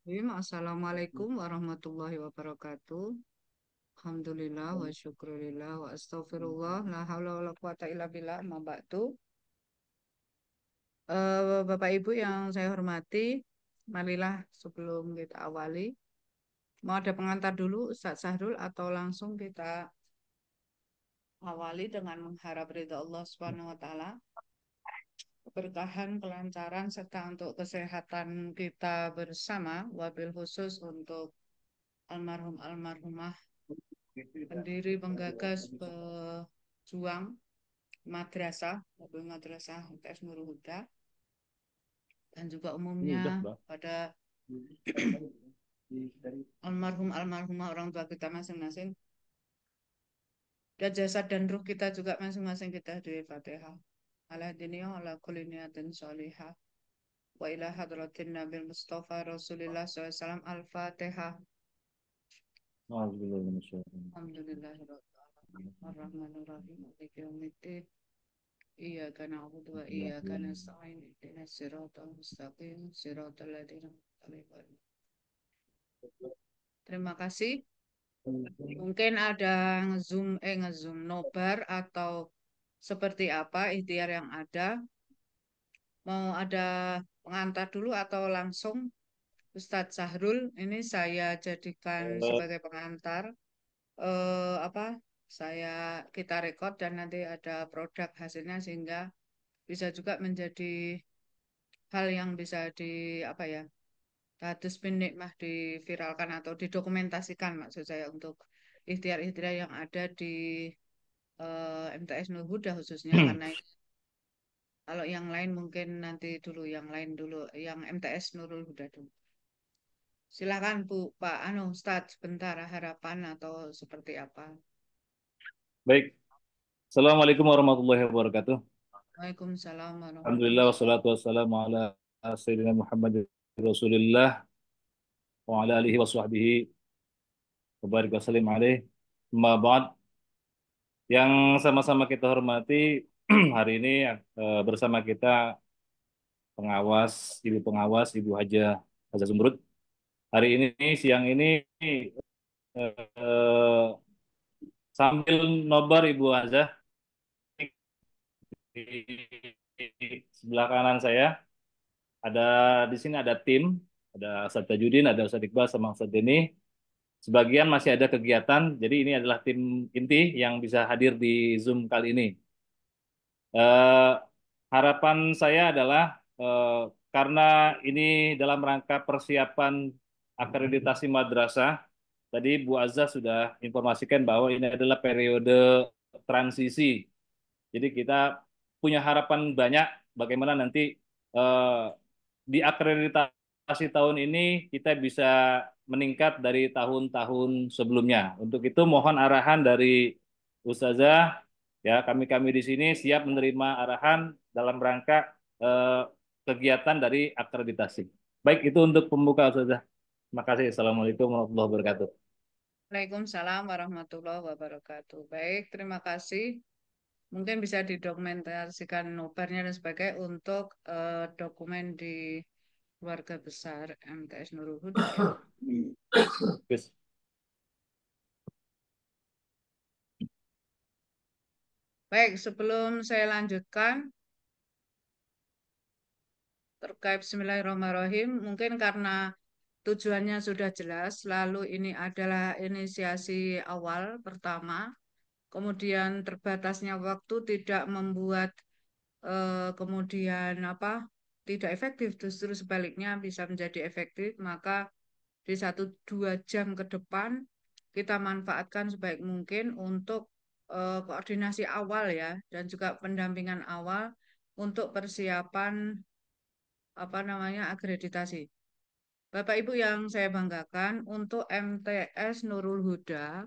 Bismillahirrahmanirrahim. Assalamualaikum warahmatullahi wabarakatuh. Alhamdulillah wa syukurillah wa astaghfirullah la haula wa la quwata illa billah ma ba'du. Bapak Ibu yang saya hormati, marilah sebelum kita awali, mau ada pengantar dulu Ustaz Sahrul atau langsung kita awali dengan mengharap ridha Allah Subhanahu wa taala, keberkahan, kelancaran serta untuk kesehatan kita bersama, wabil khusus untuk almarhum almarhumah pendiri penggagas pejuang madrasah madrasah UTS Nurul Huda dan juga umumnya Udah, Bang. pada almarhum almarhumah orang tua kita masing-masing dan jasad dan ruh kita juga masing-masing kita di Fatihah ala dunia ala kulli niyatin sholihah wa ila hadratin Nabil Mustafa Rasulillah SAW Al-Fatihah. Alhamdulillah, masyaallah. Alhamdulillahirrahmanirrahim Ar-Rahmanirrahim Maliki yaumiddin Iyyaka na'budu wa iyyaka nasta'in ihdinas siratal mustaqim siratal ladzina an'amta 'alaihim. Terima kasih. Mungkin ada nge-zoom nobar atau seperti apa ikhtiar yang ada. Mau ada pengantar dulu atau langsung Ustadz Sahrul ini saya jadikan sebagai pengantar apa? Saya kita rekod dan nanti ada produk hasilnya sehingga bisa juga menjadi hal yang bisa di apa ya hadis bin nikmah diviralkan atau didokumentasikan maksud saya untuk ikhtiar-ikhtiar yang ada di MTS Nur Huda khususnya karena kalau yang lain mungkin nanti dulu yang lain dulu yang MTS Nurul Huda dulu. Silakan Bu Pak Anu Ustadz sebentar harapan atau seperti apa. Baik. Assalamualaikum warahmatullahi wabarakatuh. Waalaikumsalam Alhamdulillah warahmatullahi wassalatu wassalamu ala sayyidina Muhammad Rasulillah wa ala alihi wa sahbihi wa barik wa sallim alaih. Amma ba'd. Yang sama-sama kita hormati hari ini bersama kita pengawas, Ibu pengawas, Ibu Haja Zumrud. Hari ini siang ini eh, sambil nobar Ibu Haja di sebelah kanan saya ada di sini ada tim, ada Ustadz Tajudin, ada Ustadz Iqbal sama Ustadz Deni. Sebagian masih ada kegiatan, jadi ini adalah tim inti yang bisa hadir di Zoom kali ini. Eh, Harapan saya adalah karena ini dalam rangka persiapan akreditasi madrasah, tadi Bu Azza sudah informasikan bahwa ini adalah periode transisi. Jadi kita punya harapan banyak bagaimana nanti eh, di akreditasi tahun ini kita bisa meningkat dari tahun-tahun sebelumnya. Untuk itu mohon arahan dari Ustazah, ya kami-kami di sini siap menerima arahan dalam rangka eh, kegiatan dari akreditasi. Baik, itu untuk pembuka Ustazah. Terima kasih. Assalamualaikum warahmatullahi wabarakatuh. Waalaikumsalam warahmatullahi wabarakatuh. Baik, terima kasih. Mungkin bisa didokumentasikan nobarnya dan sebagainya untuk dokumen di keluarga besar MTS Nurul Huda ya. Yes. Baik, sebelum saya lanjutkan terkait Bismillahirrahmanirrahim, mungkin karena tujuannya sudah jelas, lalu ini adalah inisiasi awal pertama, kemudian terbatasnya waktu tidak membuat kemudian apa tidak efektif, justru sebaliknya bisa menjadi efektif, maka di 1-2 jam ke depan kita manfaatkan sebaik mungkin untuk koordinasi awal ya dan juga pendampingan awal untuk persiapan apa namanya akreditasi. Bapak Ibu yang saya banggakan untuk MTS Nurul Huda,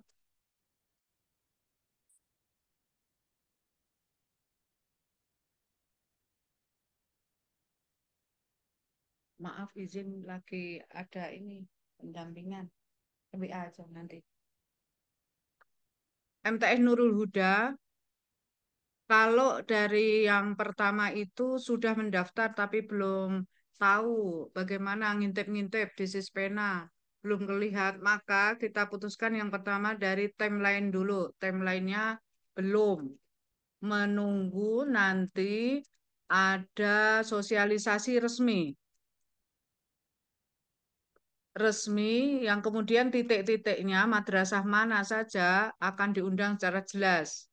maaf izin lagi ada ini pendampingan WA aja nanti. MTS Nurul Huda, kalau dari yang pertama itu sudah mendaftar tapi belum tahu bagaimana ngintip-ngintip di Sispena, belum kelihatan, maka kita putuskan yang pertama dari timeline dulu. Timelinenya belum, menunggu nanti ada sosialisasi resmi. Yang kemudian titik-titiknya madrasah mana saja akan diundang secara jelas.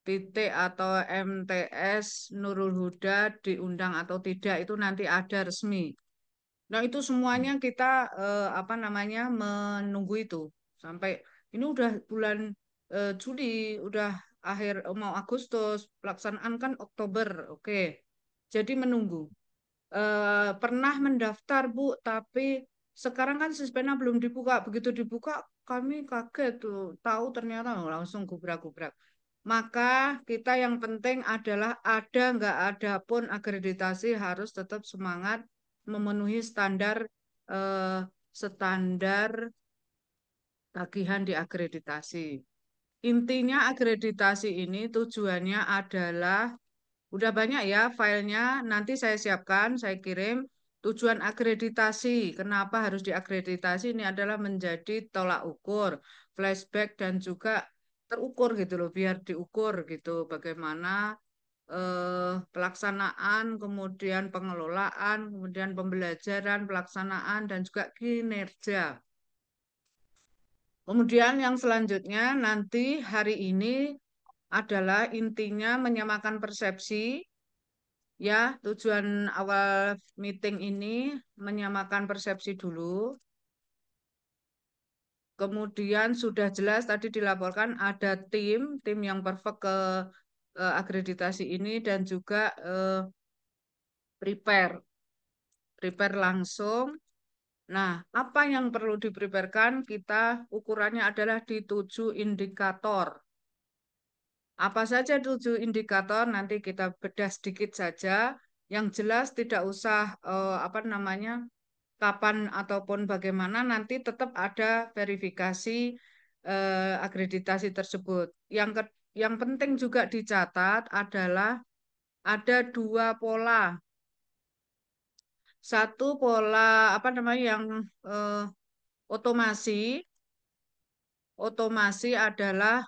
Titik atau MTS Nurul Huda diundang atau tidak itu nanti ada resmi. Nah, itu semuanya kita apa namanya menunggu itu sampai ini udah bulan Juli, udah akhir mau Agustus, pelaksanaan kan Oktober. Oke. Jadi menunggu. Pernah mendaftar, Bu, tapi sekarang kan Sispena belum dibuka. Begitu dibuka, kami kaget tuh, tahu ternyata langsung gubrak-gubrak. Maka kita yang penting adalah ada nggak ada pun akreditasi harus tetap semangat memenuhi eh, standar tagihan di akreditasi. Intinya akreditasi ini tujuannya adalah udah banyak ya filenya, nanti saya siapkan, saya kirim. Tujuan akreditasi, kenapa harus diakreditasi ini adalah menjadi tolak ukur, flashback dan juga terukur gitu loh, biar diukur gitu bagaimana pelaksanaan, kemudian pengelolaan, kemudian pembelajaran, pelaksanaan dan juga kinerja. Kemudian yang selanjutnya nanti hari ini adalah intinya menyamakan persepsi. Ya, tujuan awal meeting ini menyamakan persepsi dulu. Kemudian sudah jelas tadi dilaporkan ada tim yang perfect ke akreditasi ini dan juga prepare, prepare langsung. Nah, apa yang perlu dipreparekan? Kita ukurannya adalah di 7 indikator. Apa saja 7 indikator? Nanti kita bedah sedikit saja. Yang jelas tidak usah apa namanya kapan ataupun bagaimana nanti tetap ada verifikasi akreditasi tersebut. Yang penting juga dicatat adalah ada dua pola. Satu pola apa namanya yang eh, otomasi. Otomasi adalah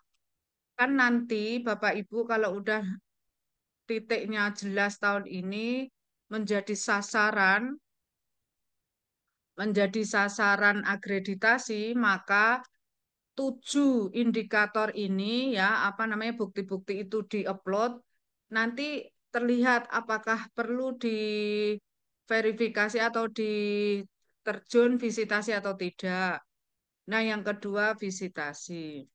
kan nanti Bapak Ibu kalau udah titiknya jelas tahun ini menjadi sasaran menjadi sasaran akreditasi, maka 7 indikator ini ya apa namanya bukti-bukti itu diupload nanti terlihat apakah perlu diverifikasi atau diterjun visitasi atau tidak. Nah, yang kedua visitasi.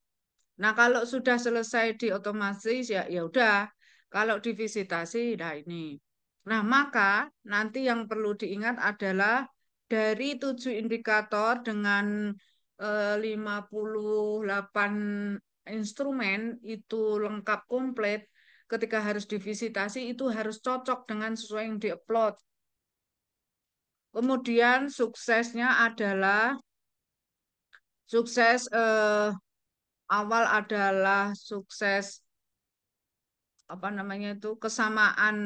Nah, kalau sudah selesai di otomatis ya ya udah. Kalau divisitasi, nah ini. Nah, maka nanti yang perlu diingat adalah dari 7 indikator dengan 58 instrumen itu lengkap komplit. Ketika harus divisitasi itu harus cocok dengan sesuai yang diupload. Kemudian suksesnya adalah sukses awal adalah sukses apa namanya itu kesamaan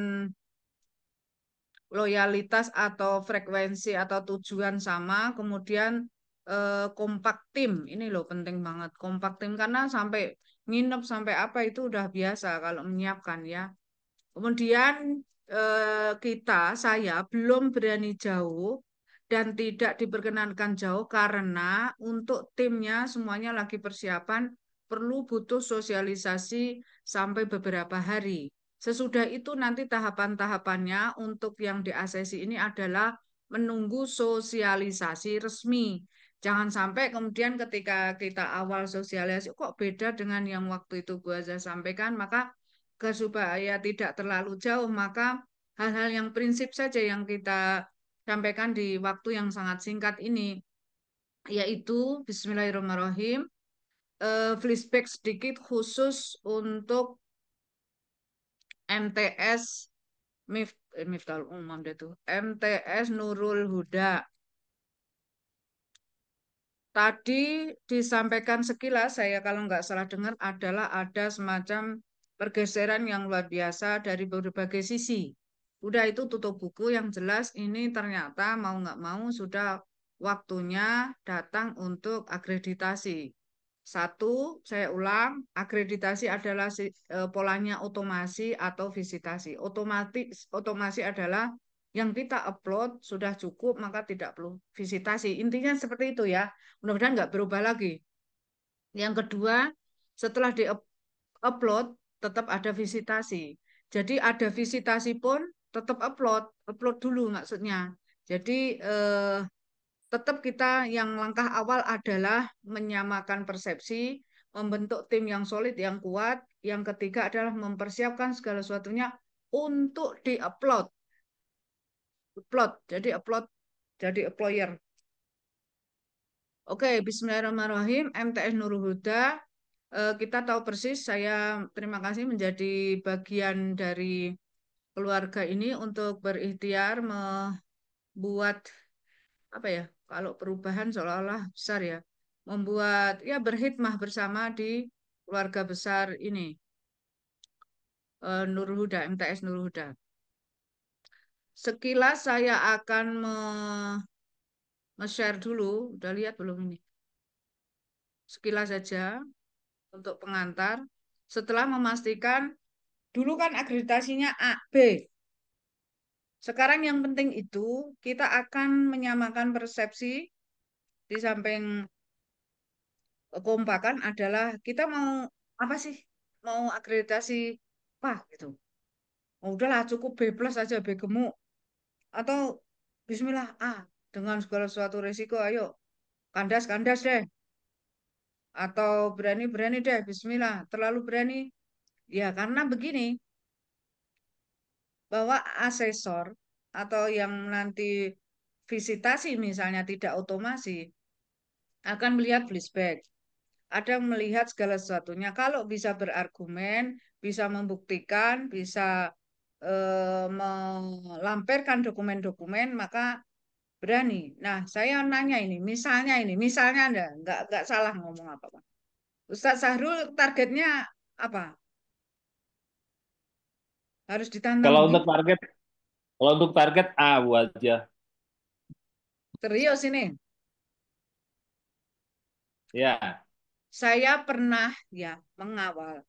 loyalitas atau frekuensi atau tujuan sama, kemudian kompak tim ini loh penting banget kompak tim karena sampai nginep sampai apa itu udah biasa kalau menyiapkan ya. Kemudian saya belum berani jauh dan tidak diperkenankan jauh karena untuk timnya semuanya lagi persiapan perlu butuh sosialisasi sampai beberapa hari. Sesudah itu nanti tahapan-tahapannya untuk yang di ASESI ini adalah menunggu sosialisasi resmi. Jangan sampai kemudian ketika kita awal sosialisasi kok beda dengan yang waktu itu Bu Azza sampaikan, maka supaya tidak terlalu jauh, maka hal-hal yang prinsip saja yang kita sampaikan di waktu yang sangat singkat ini, yaitu Bismillahirrahmanirrahim, flashback sedikit khusus untuk MTS Miftahul Umam itu MTS Nurul Huda. Tadi disampaikan sekilas, saya kalau nggak salah dengar adalah ada semacam pergeseran yang luar biasa dari berbagai sisi. Udah itu tutup buku yang jelas ini ternyata mau nggak mau sudah waktunya datang untuk akreditasi. Satu, saya ulang, akreditasi adalah polanya otomasi atau visitasi. Otomasi adalah yang kita upload sudah cukup, maka tidak perlu visitasi. Intinya seperti itu ya. Mudah-mudahan nggak berubah lagi. Yang kedua, setelah di-upload, tetap ada visitasi. Jadi ada visitasi pun tetap upload dulu maksudnya. Jadi tetap kita yang langkah awal adalah menyamakan persepsi, membentuk tim yang solid, yang kuat. Yang ketiga adalah mempersiapkan segala sesuatunya untuk di-upload. Upload, jadi employer. Oke, Bismillahirrahmanirrahim. MTS Nurul Huda. Kita tahu persis, saya terima kasih menjadi bagian dari keluarga ini untuk berikhtiar membuat apa ya? Kalau perubahan seolah-olah besar ya, membuat ya berkhidmah bersama di keluarga besar ini, Nurul Huda, MTS Nurul Huda. Sekilas saya akan share dulu, udah lihat belum ini? Sekilas saja untuk pengantar. Setelah memastikan dulu kan akreditasinya A, B. Sekarang yang penting itu kita akan menyamakan persepsi di samping kekompakan adalah kita mau apa sih? Mau akreditasi apa gitu. Oh, udahlah cukup B plus aja B gemuk atau Bismillah A dengan segala suatu resiko ayo kandas-kandas deh atau berani-berani deh Bismillah terlalu berani ya karena begini bahwa asesor atau yang nanti visitasi misalnya tidak otomasi akan melihat flashback. Ada melihat segala sesuatunya. Kalau bisa berargumen, bisa membuktikan, bisa melampirkan dokumen-dokumen, maka berani. Nah, saya nanya ini, misalnya Anda, nggak salah ngomong apa-apa. Ustadz Sahrul targetnya apa? Harus ditantang Kalau begini. untuk target, kalau untuk target A Bu aja. Serius ini. Ya, Saya pernah ya mengawal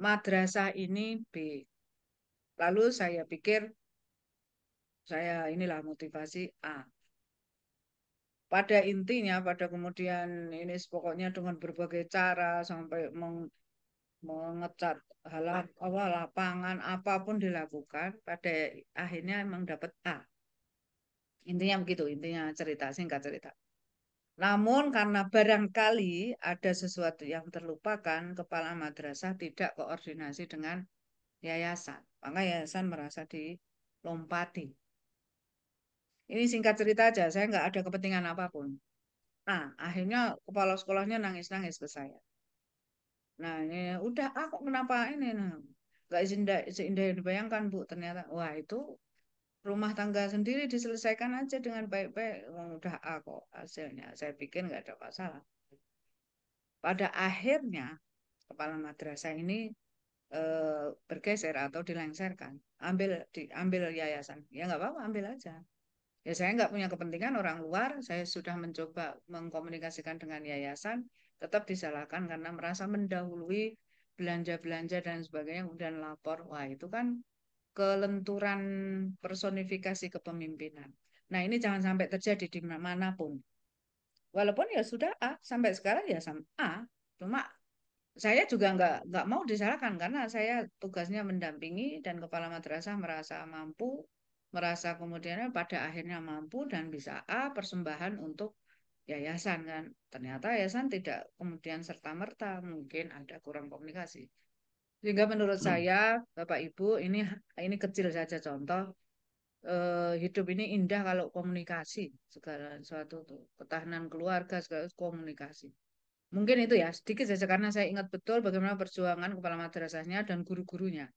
madrasah ini B. Lalu saya pikir saya inilah motivasi A. Pada intinya, pada kemudian ini pokoknya dengan berbagai cara sampai mengecat awal lapangan apapun dilakukan, pada akhirnya emang dapat A. Intinya begitu, intinya cerita singkat cerita. Namun karena barangkali ada sesuatu yang terlupakan, kepala madrasah tidak koordinasi dengan yayasan. Maka yayasan merasa dilompati. Ini singkat cerita aja, saya nggak ada kepentingan apapun. Nah, akhirnya kepala sekolahnya nangis-nangis ke saya. Nah, ini udah aku kenapa ini nah. Gak seindah yang dibayangkan, Bu. Ternyata wah itu rumah tangga sendiri diselesaikan aja dengan baik-baik. Udah aku hasilnya. Saya pikir nggak ada masalah. Pada akhirnya kepala madrasah ini bergeser atau dilengsarkan. Diambil yayasan. Ya nggak apa-apa, ambil aja. Ya saya nggak punya kepentingan orang luar, saya sudah mencoba mengkomunikasikan dengan yayasan, tetap disalahkan karena merasa mendahului belanja-belanja dan sebagainya, kemudian lapor. Wah itu kan kelenturan personifikasi kepemimpinan. Nah ini jangan sampai terjadi di manapun. Walaupun ya sudah A, sampai sekarang ya sama A, cuma saya juga nggak mau disalahkan karena saya tugasnya mendampingi dan kepala madrasah merasa mampu, merasa kemudian pada akhirnya mampu dan bisa A persembahan untuk yayasan kan. Ternyata yayasan tidak kemudian serta-merta mungkin ada kurang komunikasi. Sehingga menurut saya Bapak Ibu ini kecil saja contoh hidup ini indah kalau komunikasi segala sesuatu tuh ketahanan keluarga segala komunikasi. Mungkin itu ya, sedikit saja karena saya ingat betul bagaimana perjuangan kepala madrasahnya dan guru-gurunya.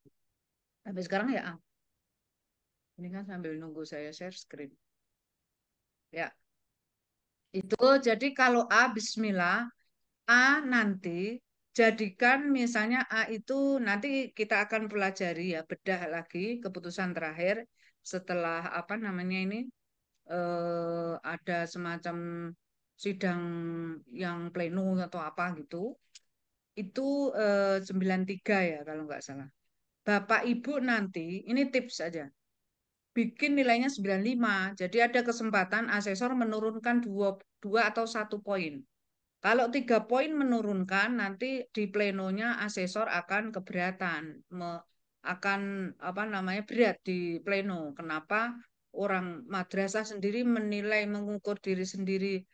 Sampai sekarang ya, ini kan sambil nunggu saya share screen. Ya, itu jadi kalau A, Bismillah, A nanti jadikan misalnya A itu nanti kita akan pelajari ya, bedah lagi keputusan terakhir setelah apa namanya ini ada semacam sidang yang pleno atau apa gitu. Itu 93 ya kalau nggak salah. Bapak Ibu nanti, ini tips saja, bikin nilainya 95. Jadi ada kesempatan asesor menurunkan dua atau 1 poin. Kalau 3 poin menurunkan, nanti di plenonya asesor akan keberatan, akan apa namanya berat di pleno. Kenapa orang madrasah sendiri menilai mengukur diri sendiri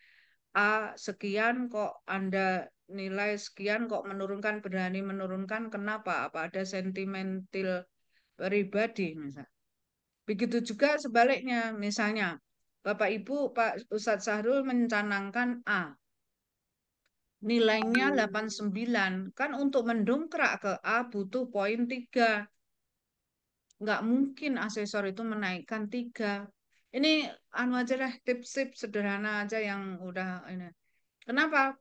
sekian kok Anda nilai sekian kok menurunkan berani menurunkan kenapa? Apa ada sentimental pribadi misal. Begitu juga sebaliknya, misalnya Bapak Ibu Pak Ustadz Sahrul mencanangkan A, nilainya 89, kan untuk mendongkrak ke A butuh poin 3. Nggak mungkin asesor itu menaikkan 3. Ini anu aja deh, tips-tips sederhana aja yang udah ini. Kenapa?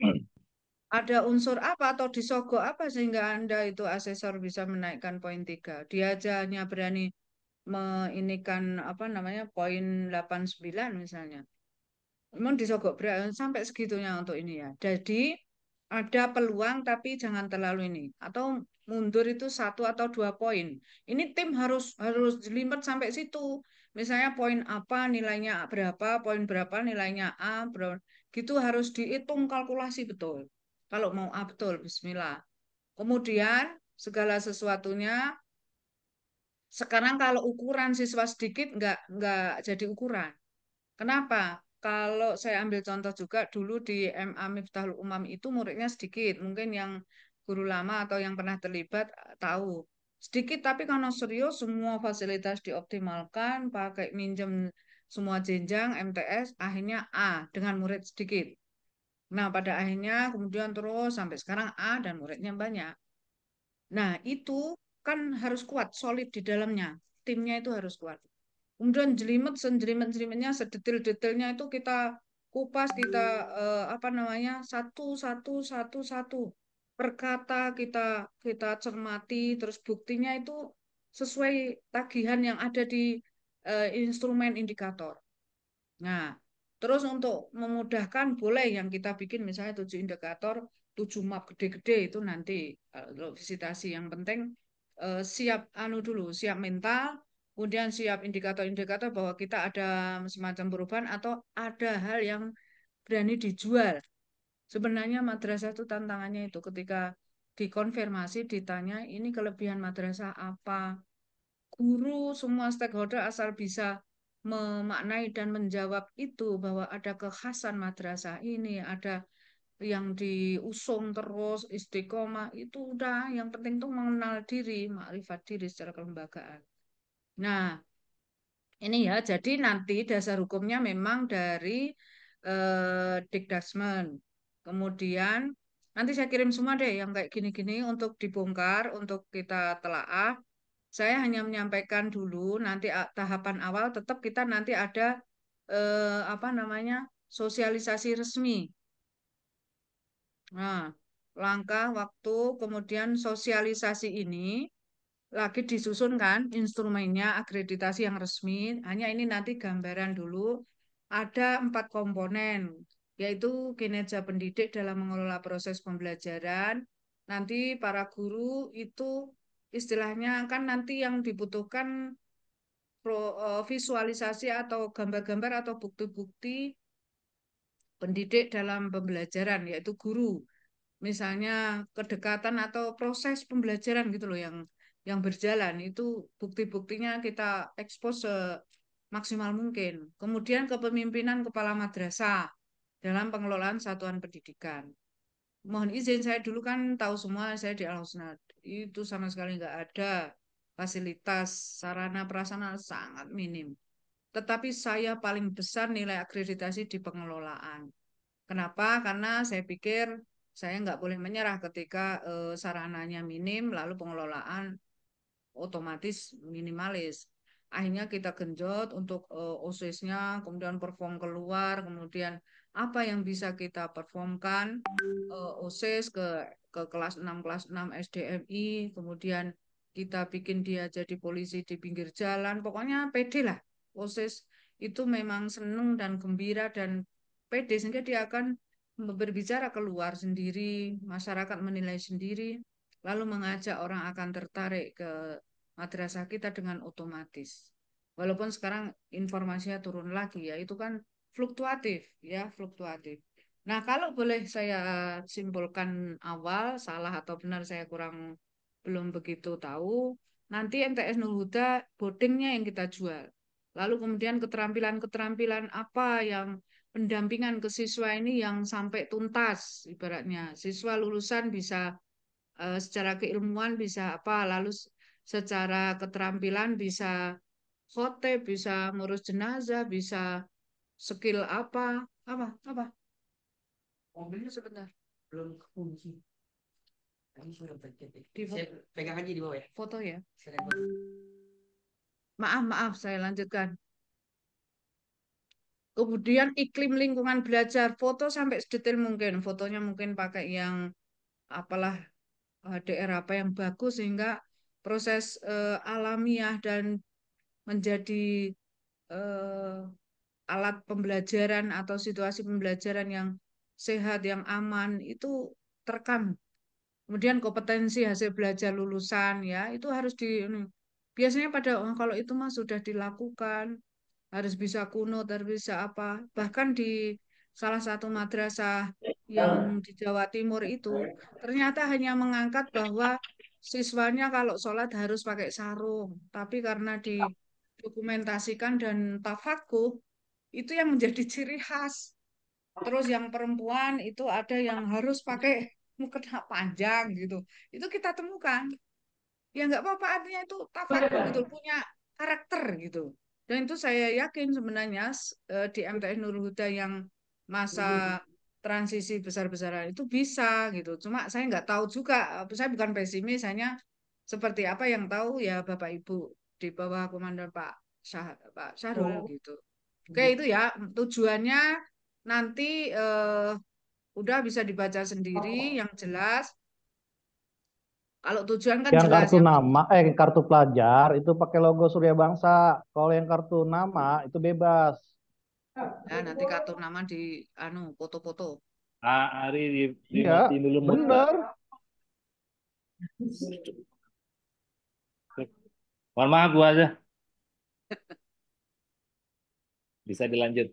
Ada unsur apa atau disogok apa sehingga Anda itu asesor bisa menaikkan poin 3? Dia aja hanya berani meinikan apa namanya poin 89 misalnya. Memang disogok berat sampai segitunya untuk ini ya. Jadi ada peluang tapi jangan terlalu ini. Atau mundur itu 1 atau 2 poin. Ini tim harus jelimet sampai situ. Misalnya poin apa nilainya berapa, poin berapa nilainya A, berapa. Gitu harus dihitung kalkulasi betul. Kalau mau A betul, Bismillah. Kemudian segala sesuatunya sekarang kalau ukuran siswa sedikit nggak jadi ukuran. Kenapa? Kalau saya ambil contoh juga dulu di MA Miftahul Umam itu muridnya sedikit. Mungkin yang guru lama atau yang pernah terlibat tahu. Sedikit tapi karena serius semua fasilitas dioptimalkan, pakai minjem semua jenjang MTS, akhirnya A dengan murid sedikit. Nah, pada akhirnya kemudian terus sampai sekarang A dan muridnya banyak. Nah, itu kan harus kuat, solid di dalamnya. Timnya itu harus kuat. Kemudian jelimet, senjelimet-jelimetnya, sedetil-detilnya itu kita kupas, kita apa namanya, satu. Perkata kita kita cermati, terus buktinya itu sesuai tagihan yang ada di instrumen indikator. Nah, terus untuk memudahkan boleh yang kita bikin misalnya 7 indikator, 7 map gede-gede itu nanti kalau visitasi yang penting siap anu dulu, siap mental, kemudian siap indikator-indikator bahwa kita ada semacam perubahan atau ada hal yang berani dijual. Sebenarnya madrasah itu tantangannya itu ketika dikonfirmasi ditanya ini kelebihan madrasah apa, guru semua stakeholder asal bisa memaknai dan menjawab itu bahwa ada kekhasan madrasah ini, ada yang diusung terus istiqomah itu udah yang penting tuh mengenal diri, makrifat diri secara kelembagaan. Nah, ini ya, jadi nanti dasar hukumnya memang dari Dikdasmen. Kemudian nanti saya kirim semua deh yang kayak gini-gini untuk dibongkar, untuk kita telaah. Saya hanya menyampaikan dulu, nanti tahapan awal tetap kita nanti ada apa namanya sosialisasi resmi. Nah, langkah waktu kemudian sosialisasi ini lagi disusun kan instrumennya akreditasi yang resmi. Hanya ini nanti gambaran dulu. Ada 4 komponen, yaitu kinerja pendidik dalam mengelola proses pembelajaran. Nanti para guru itu istilahnya kan nanti yang dibutuhkan visualisasi atau gambar-gambar atau bukti-bukti pendidik dalam pembelajaran, yaitu guru. Misalnya kedekatan atau proses pembelajaran gitu loh yang berjalan itu bukti-buktinya kita ekspos semaksimal mungkin. Kemudian kepemimpinan kepala madrasah dalam pengelolaan satuan pendidikan. Mohon izin saya dulu kan tahu semua saya di Al Husna itu sama sekali nggak ada fasilitas sarana prasarana sangat minim. Tetapi saya paling besar nilai akreditasi di pengelolaan. Kenapa? Karena saya pikir saya nggak boleh menyerah ketika sarananya minim, lalu pengelolaan otomatis minimalis. Akhirnya kita genjot untuk OSIS-nya, kemudian perform keluar, kemudian apa yang bisa kita performkan OSIS ke ke kelas 6 SDMI, kemudian kita bikin dia jadi polisi di pinggir jalan, pokoknya pede lah. Proses itu memang seneng dan gembira dan pede sehingga dia akan berbicara keluar sendiri, masyarakat menilai sendiri, lalu mengajak orang akan tertarik ke madrasah kita dengan otomatis. Walaupun sekarang informasinya turun lagi ya, itu kan fluktuatif ya, fluktuatif. Nah, kalau boleh saya simpulkan awal, salah atau benar saya kurang belum begitu tahu. Nanti MTS Nur Huda boardingnya yang kita jual. Lalu kemudian keterampilan-keterampilan apa yang pendampingan ke siswa ini yang sampai tuntas, ibaratnya siswa lulusan bisa secara keilmuan bisa apa, lalu secara keterampilan bisa khotib, bisa ngurus jenazah, bisa skill apa. Mobilnya sebentar. Belum kekunci. Tadi sudah terketik. Saya pegang aja di bawah ya. Foto ya. Maaf, saya lanjutkan. Kemudian iklim lingkungan belajar, foto sampai sedetail mungkin. Fotonya mungkin pakai yang apalah HDR apa yang bagus sehingga proses alamiah dan menjadi eh, alat pembelajaran atau situasi pembelajaran yang sehat, yang aman itu terekam. Kemudian kompetensi hasil belajar lulusan ya itu harus biasanya pada kalau itu mah sudah dilakukan harus bisa kunut, harus bisa apa. Bahkan di salah satu madrasah yang di Jawa Timur itu ternyata hanya mengangkat bahwa siswanya kalau sholat harus pakai sarung. Tapi karena didokumentasikan dan tafakuh, itu yang menjadi ciri khas. Terus yang perempuan itu ada yang harus pakai mukena panjang gitu. Itu kita temukan. Ya nggak apa-apa artinya itu tafakuh gitu, punya karakter gitu. Dan itu saya yakin sebenarnya di MTS Nur Huda yang masa transisi besar-besaran itu bisa gitu. Cuma saya nggak tahu juga, saya bukan pesimis, hanya seperti apa yang tahu ya Bapak Ibu di bawah komandan Pak Syahrul gitu. Oke itu ya tujuannya nanti udah bisa dibaca sendiri yang jelas. Kalau tujuan kan Yang jelas kartu yang nama, kartu pelajar itu pakai logo Surya Bangsa. Kalau yang kartu nama itu bebas. ya nanti kartu nama di anu foto-foto. Ari Iya, dimatiin dulu mood, Mbak. bener. Mohon maaf, gua aja. Bisa dilanjut.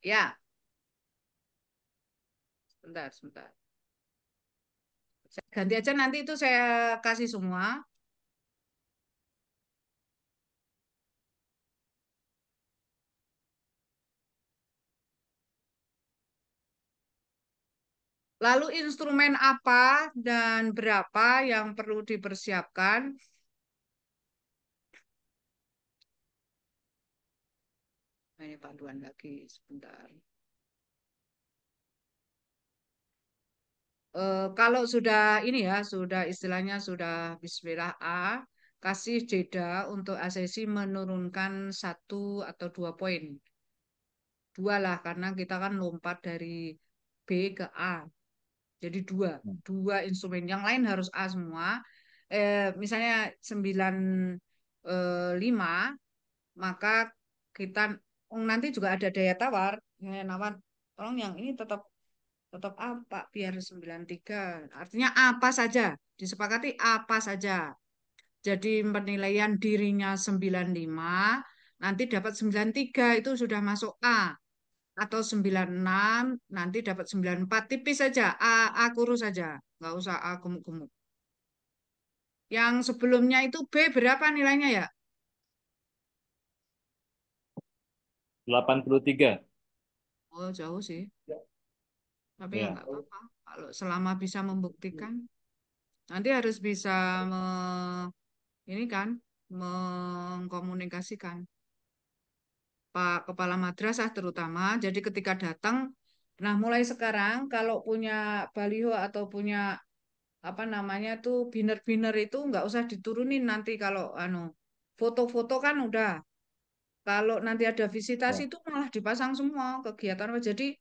Ya, sebentar. Ganti aja nanti itu saya kasih semua. Lalu instrumen apa dan berapa yang perlu dipersiapkan? Nah, ini panduan lagi sebentar. Kalau sudah ini ya, sudah istilahnya sudah Bismillah kasih jeda untuk asesi menurunkan 1 atau 2 poin. 2 lah, karena kita kan lompat dari B ke A. Jadi dua instrumen. Yang lain harus A semua. Misalnya 95, maka kita nanti juga ada daya tawar. Daya tawar, tolong yang ini tetap tetap A, Pak, biar 93. Artinya apa saja, disepakati apa saja. Jadi penilaian dirinya 95, nanti dapat 93 itu sudah masuk A. Atau 96 nanti dapat 94 tipis saja, A kurus saja, nggak usah A gemuk-gemuk. Yang sebelumnya itu B berapa nilainya ya? 83. Oh jauh sih, tapi ya Ya. nggak apa-apa. Kalau selama bisa membuktikan, nanti harus bisa ini kan mengkomunikasikan Pak Kepala Madrasah terutama. Jadi ketika datang, nah mulai sekarang kalau punya baliho atau punya apa namanya tuh biner-biner itu nggak usah diturunin nanti kalau anu foto-foto kan udah. Kalau nanti ada visitasi Ya. itu malah dipasang semua kegiatan apa. Jadi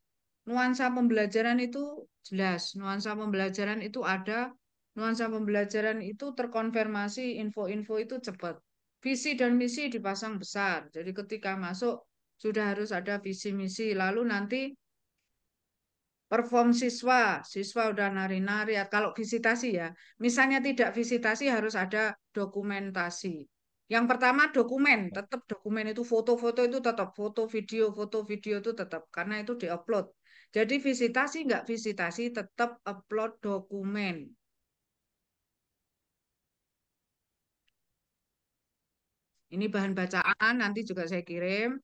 nuansa pembelajaran itu jelas. Nuansa pembelajaran itu ada. Nuansa pembelajaran itu terkonfirmasi, info-info itu cepat. Visi dan misi dipasang besar. Jadi ketika masuk sudah harus ada visi misi. Lalu nanti perform siswa, siswa udah nari-nari. Kalau visitasi ya, misalnya tidak visitasi harus ada dokumentasi. Yang pertama dokumen, tetap dokumen itu foto-foto itu tetap foto video itu tetap karena itu diupload. Jadi visitasi nggak visitasi tetap upload dokumen. Ini bahan bacaan nanti juga saya kirim.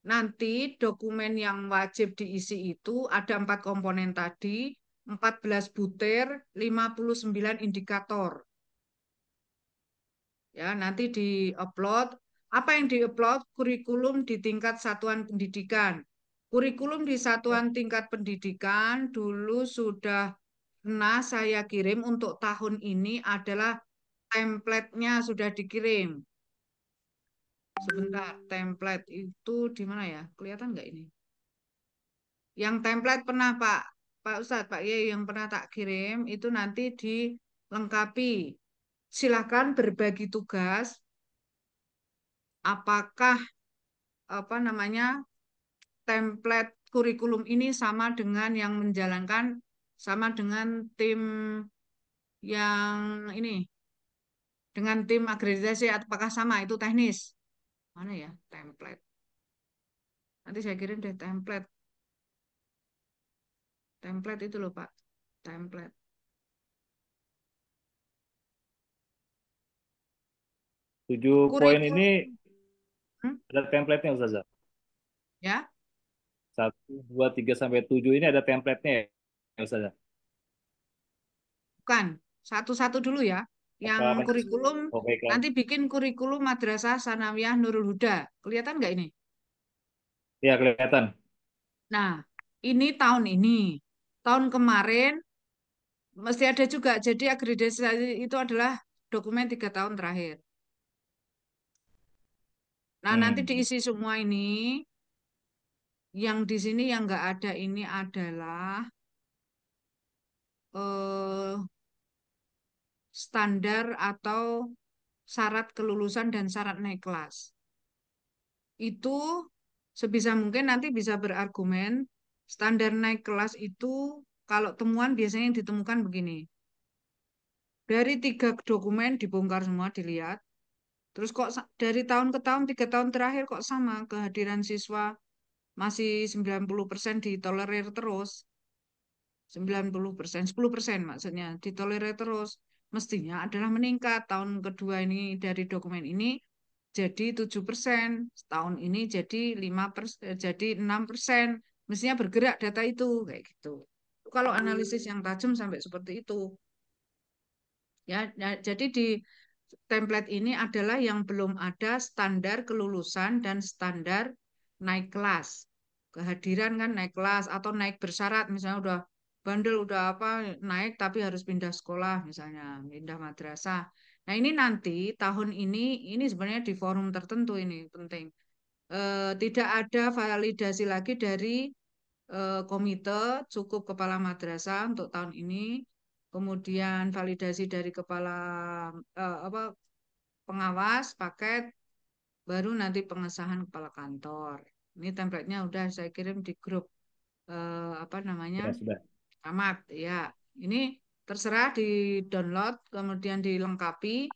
Nanti dokumen yang wajib diisi itu ada 4 komponen tadi, 14 butir, 59 indikator. Ya, nanti di-upload. Apa yang di-upload? Kurikulum di tingkat satuan pendidikan. Kurikulum di satuan tingkat pendidikan dulu sudah pernah saya kirim untuk tahun ini adalah template-nya sudah dikirim. Sebentar, template itu di mana ya? Kelihatan nggak ini? Yang template pernah Pak Ustadz, Pak Ye yang pernah tak kirim itu nanti dilengkapi. Silakan berbagi tugas. Apakah apa namanya template kurikulum ini sama dengan yang menjalankan sama dengan tim yang ini dengan tim akreditasi apakah sama itu teknis? Mana ya template? Nanti saya kirim deh template. Template itu loh Pak. Template. 7 poin ini Kurikulum. ada template-nya Ustazah. Ya, 1, 2, 3 sampai 7 ini ada template-nya ya Ustazah. bukan. Satu-satu dulu ya. Yang Apa? kurikulum Oh, baiklah. nanti bikin kurikulum Madrasah Sanawiyah Nurul Huda. Kelihatan nggak ini? Ya, kelihatan. Nah, ini tahun ini. Tahun kemarin mesti ada juga. Jadi akreditasi itu adalah dokumen 3 tahun terakhir. Nah, nanti Hmm. diisi semua ini. Yang di sini yang nggak ada ini adalah eh, standar atau syarat kelulusan dan syarat naik kelas. Itu sebisa mungkin nanti bisa berargumen standar naik kelas itu kalau temuan biasanya yang ditemukan begini. Dari 3 dokumen dibongkar semua dilihat. Terus kok dari tahun ke tahun, 3 tahun terakhir kok sama kehadiran siswa masih 90% ditolerir terus. 90%, 10% maksudnya ditolerir terus. Mestinya adalah meningkat. Tahun kedua ini dari dokumen ini jadi 7%. Tahun ini jadi 5%, jadi 6%. Mestinya bergerak data itu kayak gitu. Kalau analisis yang tajam sampai seperti itu. Ya, jadi di template ini adalah yang belum ada standar kelulusan dan standar naik kelas. Kehadiran kan naik kelas atau naik bersyarat, misalnya udah bandel, udah apa, naik tapi harus pindah sekolah, misalnya pindah madrasah. Nah ini nanti tahun ini sebenarnya di forum tertentu ini penting. Tidak ada validasi lagi dari komite, cukup kepala madrasah untuk tahun ini. Kemudian validasi dari kepala apa pengawas paket, baru nanti pengesahan kepala kantor. Ini template-nya udah saya kirim di grup apa namanya Ya, sudah. amat ya. Ini terserah di download kemudian dilengkapi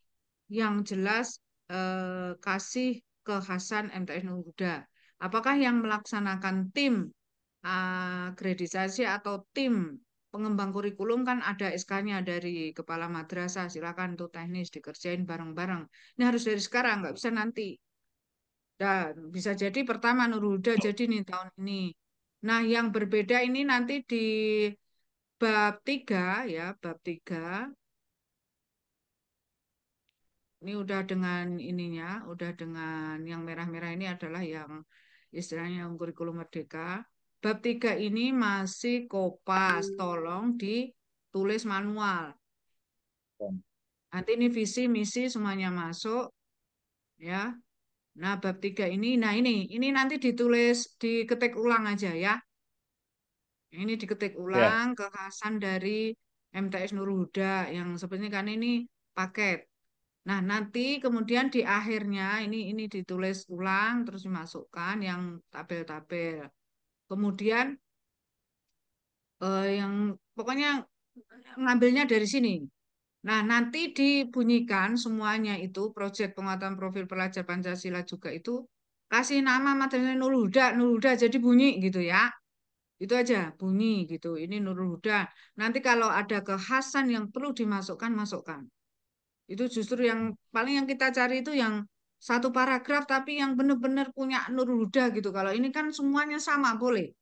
yang jelas kasih kekhasan MTS Nurul Huda. Apakah yang melaksanakan tim akreditasi atau tim pengembang kurikulum kan ada SK-nya dari kepala madrasah, silakan tuh teknis dikerjain bareng-bareng. Ini harus dari sekarang, nggak bisa nanti. Dan bisa jadi pertama Nurul Huda jadi nih tahun ini. Nah, yang berbeda ini nanti di bab 3 ya, bab 3. Ini udah dengan ininya, udah dengan yang merah-merah ini adalah yang istilahnya yang kurikulum merdeka. Bab 3 ini masih kopas, tolong ditulis manual. Nanti ini visi, misi semuanya masuk ya. Nah, bab 3 ini, nah ini nanti ditulis, diketik ulang aja ya. Ini diketik Ya, ulang kekhasan dari MTS Nurul Huda yang sebenarnya kan ini paket. Nah, nanti kemudian di akhirnya ini ditulis ulang terus dimasukkan yang tabel-tabel. Kemudian yang pokoknya ngambilnya dari sini. Nah, nanti dibunyikan semuanya itu proyek penguatan profil pelajar Pancasila juga itu kasih nama materinya Nurul Huda, Nurul Huda jadi bunyi gitu ya. Itu aja bunyi gitu. Ini Nurul Huda. Nanti kalau ada kekhasan yang perlu dimasukkan, masukkan. Itu justru yang paling yang kita cari itu yang satu paragraf tapi yang benar-benar punya Nurul Huda gitu. Kalau ini kan semuanya sama boleh.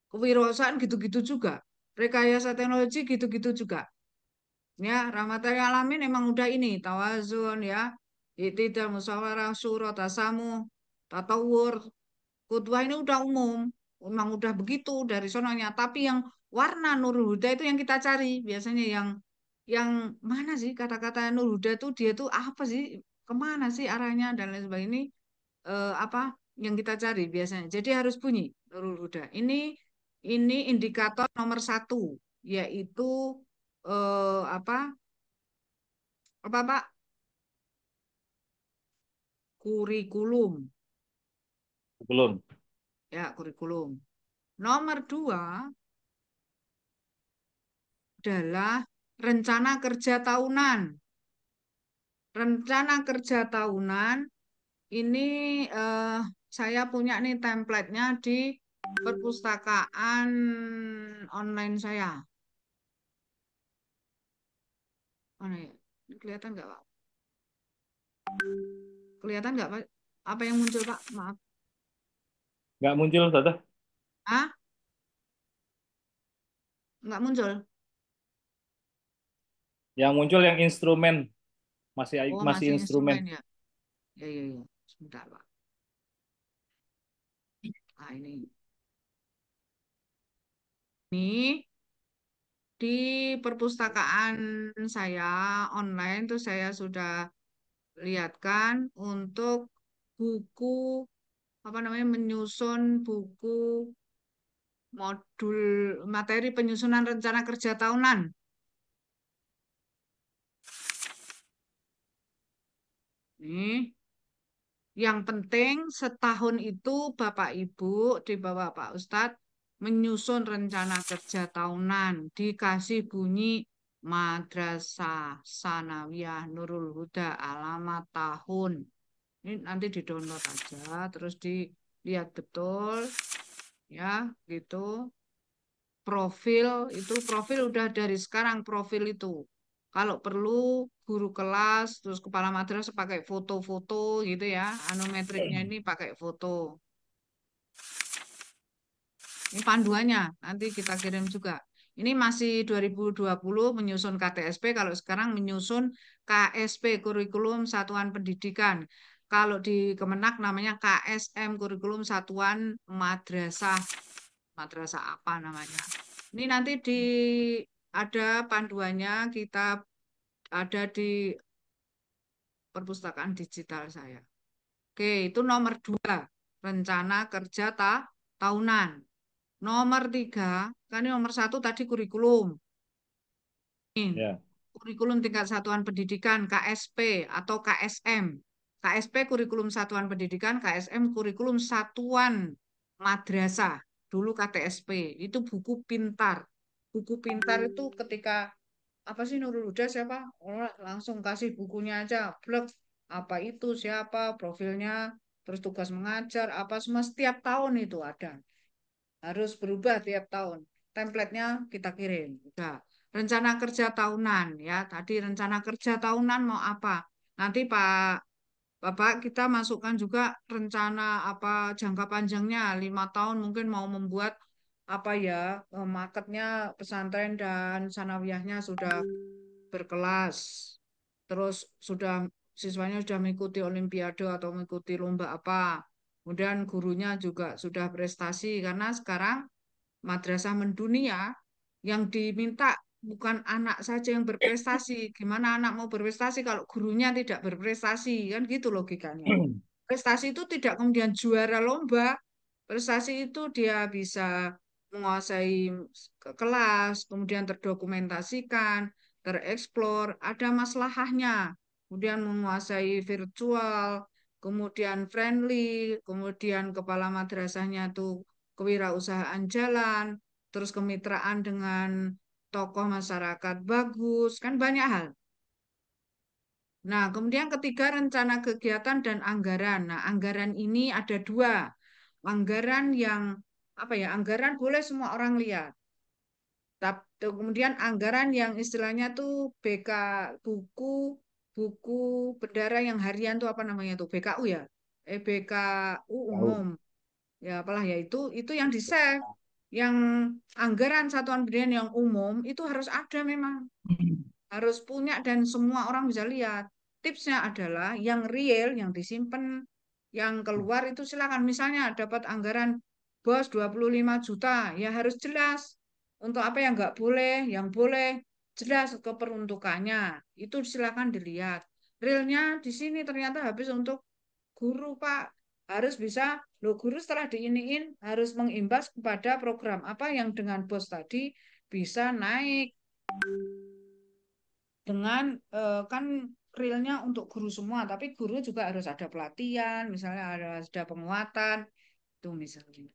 Kewirausahaan gitu-gitu juga. Rekayasa teknologi gitu-gitu juga. Ya, rahmatan lil alamin emang udah ini tawazun ya. Iktidal musyawarah syura tasamu tatawur Kudwah ini udah umum, memang udah begitu dari sononya. Tapi yang warna Nurul Huda itu yang kita cari biasanya yang mana sih kata-kata Nurul Huda tuh dia tuh apa sih, kemana sih arahnya dan lain sebagainya. Ini apa yang kita cari biasanya. Jadi harus bunyi Nurul Huda. Ini indikator nomor satu yaitu apa apa Pak, kurikulum belum. ya kurikulum. Nomor dua adalah rencana kerja tahunan. Rencana kerja tahunan ini eh, saya punya nih template-nya di perpustakaan online saya. Mana ya? Ini kelihatan nggak Pak? Kelihatan nggak Pak? Apa yang muncul Pak? Maaf. Nggak muncul, Tata. Ah, nggak muncul. Yang muncul yang instrumen, masih Oh, masih masih instrumen. instrumen ya. Ya, ya, ya. Sebentar Pak. Nah, ini di perpustakaan saya online tuh saya sudah lihatkan untuk buku apa namanya menyusun buku modul materi penyusunan rencana kerja tahunan. Nih, yang penting setahun itu Bapak Ibu di bawah Pak Ustadz menyusun rencana kerja tahunan dikasih bunyi Madrasah Sanawiyah Nurul Huda alamat tahun. Ini nanti di-download aja, terus dilihat betul, ya, gitu. Profil udah dari sekarang profil itu. Kalau perlu guru kelas, terus kepala madrasah pakai foto-foto gitu ya. Anometriknya ini pakai foto. Ini panduannya, nanti kita kirim juga. Ini masih 2020 menyusun KTSP, kalau sekarang menyusun KSP, Kurikulum Satuan Pendidikan. Kalau di Kemenak namanya KSM, Kurikulum Satuan Madrasah. Madrasah apa namanya. Ini nanti ada panduannya, kita ada di perpustakaan digital saya. Oke, itu nomor dua, rencana kerja tahunan. Nomor tiga, kan ini nomor satu tadi kurikulum. Ya, Kurikulum tingkat satuan pendidikan KSP atau KSM. KSP kurikulum satuan pendidikan, KSM kurikulum satuan madrasah. Dulu KTSP, itu buku pintar. Buku pintar itu ketika apa sih Nurul Huda siapa? Oh, langsung kasih bukunya aja, blog apa itu siapa, profilnya, terus tugas mengajar, apa semua setiap tahun itu ada. Harus berubah tiap tahun. Template-nya kita kirim. Udah. Rencana kerja tahunan ya. Tadi rencana kerja tahunan mau apa? Nanti Pak Bapak kita masukkan juga rencana apa jangka panjangnya 5 tahun mungkin mau membuat apa ya marketnya pesantren dan sanawiyahnya sudah berkelas. Terus sudah siswanya sudah mengikuti olimpiade atau mengikuti lomba apa. Kemudian gurunya juga sudah prestasi karena sekarang madrasah mendunia yang diminta bukan anak saja yang berprestasi. Gimana anak mau berprestasi kalau gurunya tidak berprestasi? Kan gitu logikanya. Prestasi itu tidak kemudian juara lomba. Prestasi itu dia bisa menguasai kelas, kemudian terdokumentasikan, tereksplor, ada masalahnya, kemudian menguasai virtual, kemudian friendly, kemudian kepala madrasahnya tuh kewirausahaan jalan, terus kemitraan dengan tokoh masyarakat bagus, kan banyak hal. Nah, kemudian ketiga rencana kegiatan dan anggaran. Nah, anggaran ini ada dua. Anggaran yang apa ya? Anggaran boleh semua orang lihat. Tapi kemudian anggaran yang istilahnya tuh BK buku buku bendara yang harian tuh apa namanya tuh BKU ya? BKU Tahu. umum. Ya apalah ya itu yang di save. Yang anggaran satuan pendidikan yang umum itu harus ada memang harus punya dan semua orang bisa lihat. Tipsnya adalah yang real, yang disimpan, yang keluar itu silakan. Misalnya dapat anggaran bos 25 juta, ya harus jelas. Untuk apa yang nggak boleh, yang boleh jelas keperuntukannya. Itu silakan dilihat. Realnya di sini ternyata habis untuk guru, Pak. Harus bisa, loh guru setelah diiniin harus mengimbas kepada program apa yang dengan bos tadi bisa naik dengan kan realnya untuk guru semua, tapi guru juga harus ada pelatihan, misalnya ada penguatan, itu misalnya.